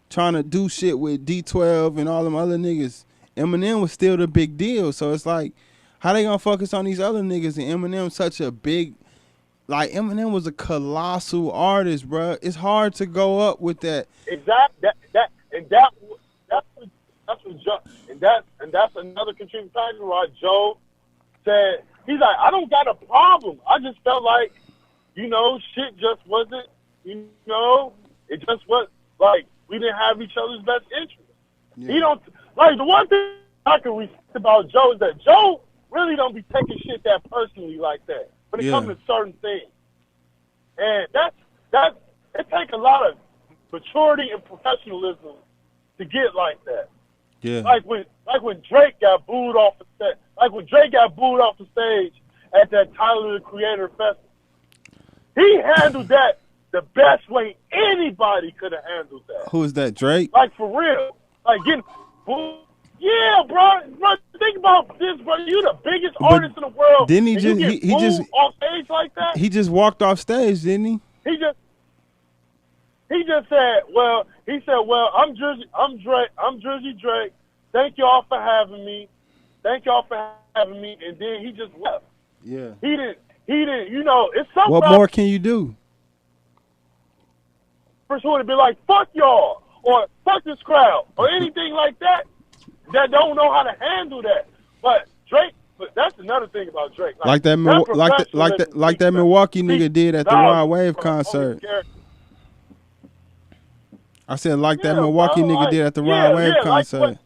trying to do shit with D12 and all them other niggas, Eminem was still the big deal. So it's like, how they gonna focus on these other niggas and Eminem such a big. Like, Eminem was a colossal artist, bro. It's hard to go up with that. Exactly. That's another contributing factor why Joe said, he's like, I don't got a problem. I just felt like, shit just wasn't, it just was like we didn't have each other's best interest. Yeah. He don't like the one thing I can respect about Joe is that Joe really don't be taking shit that personally like that. When it comes to certain things. And it takes a lot of maturity and professionalism to get like that. Yeah. Like when Drake got booed off the stage. Like when Drake got booed off the stage at that Tyler the Creator Festival. He handled that the best way anybody could have handled that. Who is that, Drake? Like, for real. Like, getting booed. Yeah, bro. Think about this, bro. You the biggest artist in the world. Didn't he and just you get he just off stage like that? He just walked off stage, didn't he? He just said, well, I'm Jersey Drake. Thank y'all for having me. And then he just left. Yeah. He didn't, it's something. What more can you do? First would have been like, fuck y'all, or fuck this crowd, or anything like that, that don't know how to handle that. But Drake, that's another thing about Drake. Like that Milwaukee nigga did at the Rod Wave concert. I said that Milwaukee nigga did at the Rod Wave concert.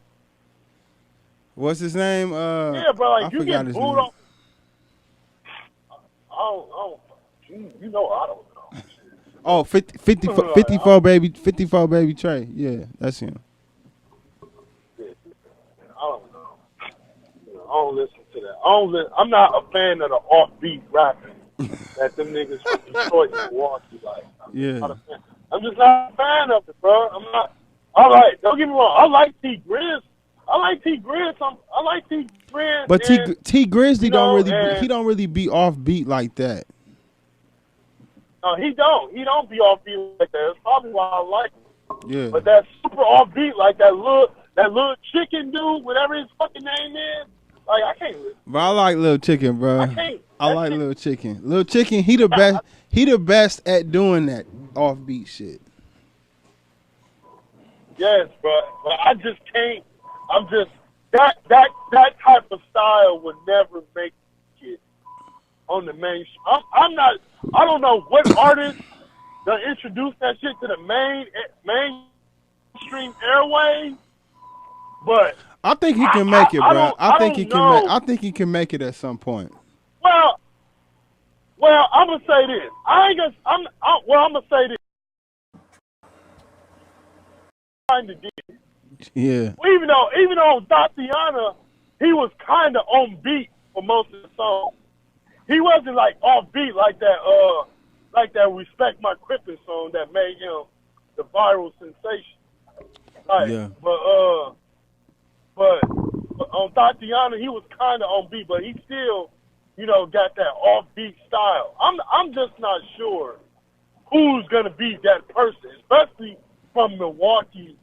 What's his name? Yeah, bro, like, you get booed on. You know I don't know. Oh, 54 baby Trey. Yeah, that's him. Yeah, I don't know. I don't listen to that. I'm not a fan of the offbeat rapping that them niggas from Detroit and Milwaukee like. I'm just not a fan of it, bro. I'm not. All right, don't get me wrong. I like T Grizz. But T Grizzly don't really be offbeat like that. No, he don't. He don't be offbeat like that. That's probably why I like him. Yeah. But that super offbeat, like that little chicken dude, whatever his fucking name is, like, I can't listen. Bro, I like Lil Chicken, bro. I like Lil Chicken. Lil Chicken, he the best. He the best at doing that offbeat shit. Yes, but I just can't. I'm just that type of style would never make it on the mainstream. I'm not. I don't know what artist that introduced that shit to the mainstream airways, but I think he can make it, bro. I think he can make it at some point. Well, I'm gonna say this. I'm gonna say this. Kind of did. Yeah. Even though Tatiana, he was kind of on beat for most of the song. He wasn't like off beat like that Respect My Crippin' song that made him the viral sensation. Like, yeah. But on Tatiana, he was kind of on beat, but he still, got that off beat style. I'm just not sure who's gonna be that person, especially from Milwaukee.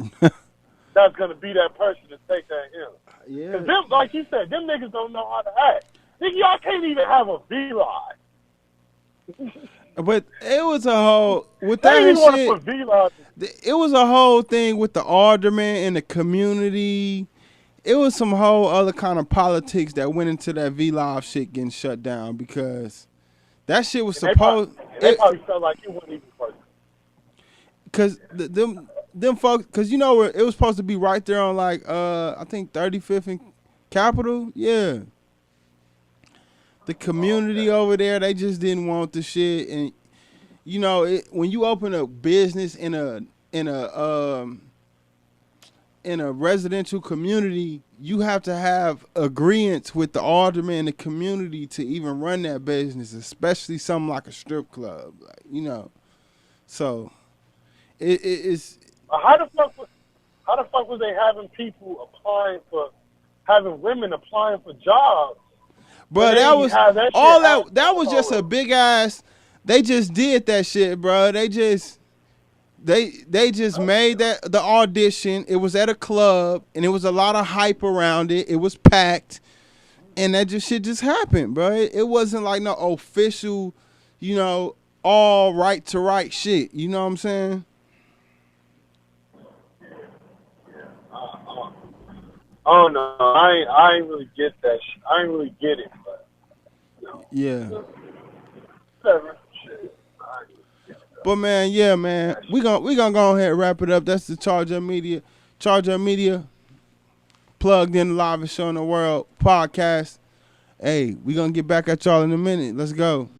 That's gonna be that person to take that in. Yeah. Cause them, like you said, them niggas don't know how to act. Nigga, y'all can't even have a V-Live. But it was a whole with that shit. It was a whole thing with the alderman and the community. It was some whole other kind of politics that went into that V-Live shit getting shut down because that shit was supposed. They probably felt like it wasn't even person. Cause them folks, cause it was supposed to be right there on like I think 35th and Capitol. Yeah. The community over there, they just didn't want the shit, and when you open a business in a residential community, you have to have agreements with the alderman and the community to even run that business, especially something like a strip club, So it's. How the fuck was they having women applying for jobs? Bro, that was that was just a big ass. They just did that shit, bro. They just made that the audition. It was at a club, and it was a lot of hype around it. It was packed, and that shit just happened, bro. It wasn't like no official, all right to right shit. You know what I'm saying? Oh no, I ain't really get that shit. I ain't really get it, but yeah. Whatever. Shit. But man, yeah, man, we gonna go ahead and wrap it up. That's the Charge Up Media, plugged in the livest show in the world podcast. Hey, we gonna get back at y'all in a minute. Let's go.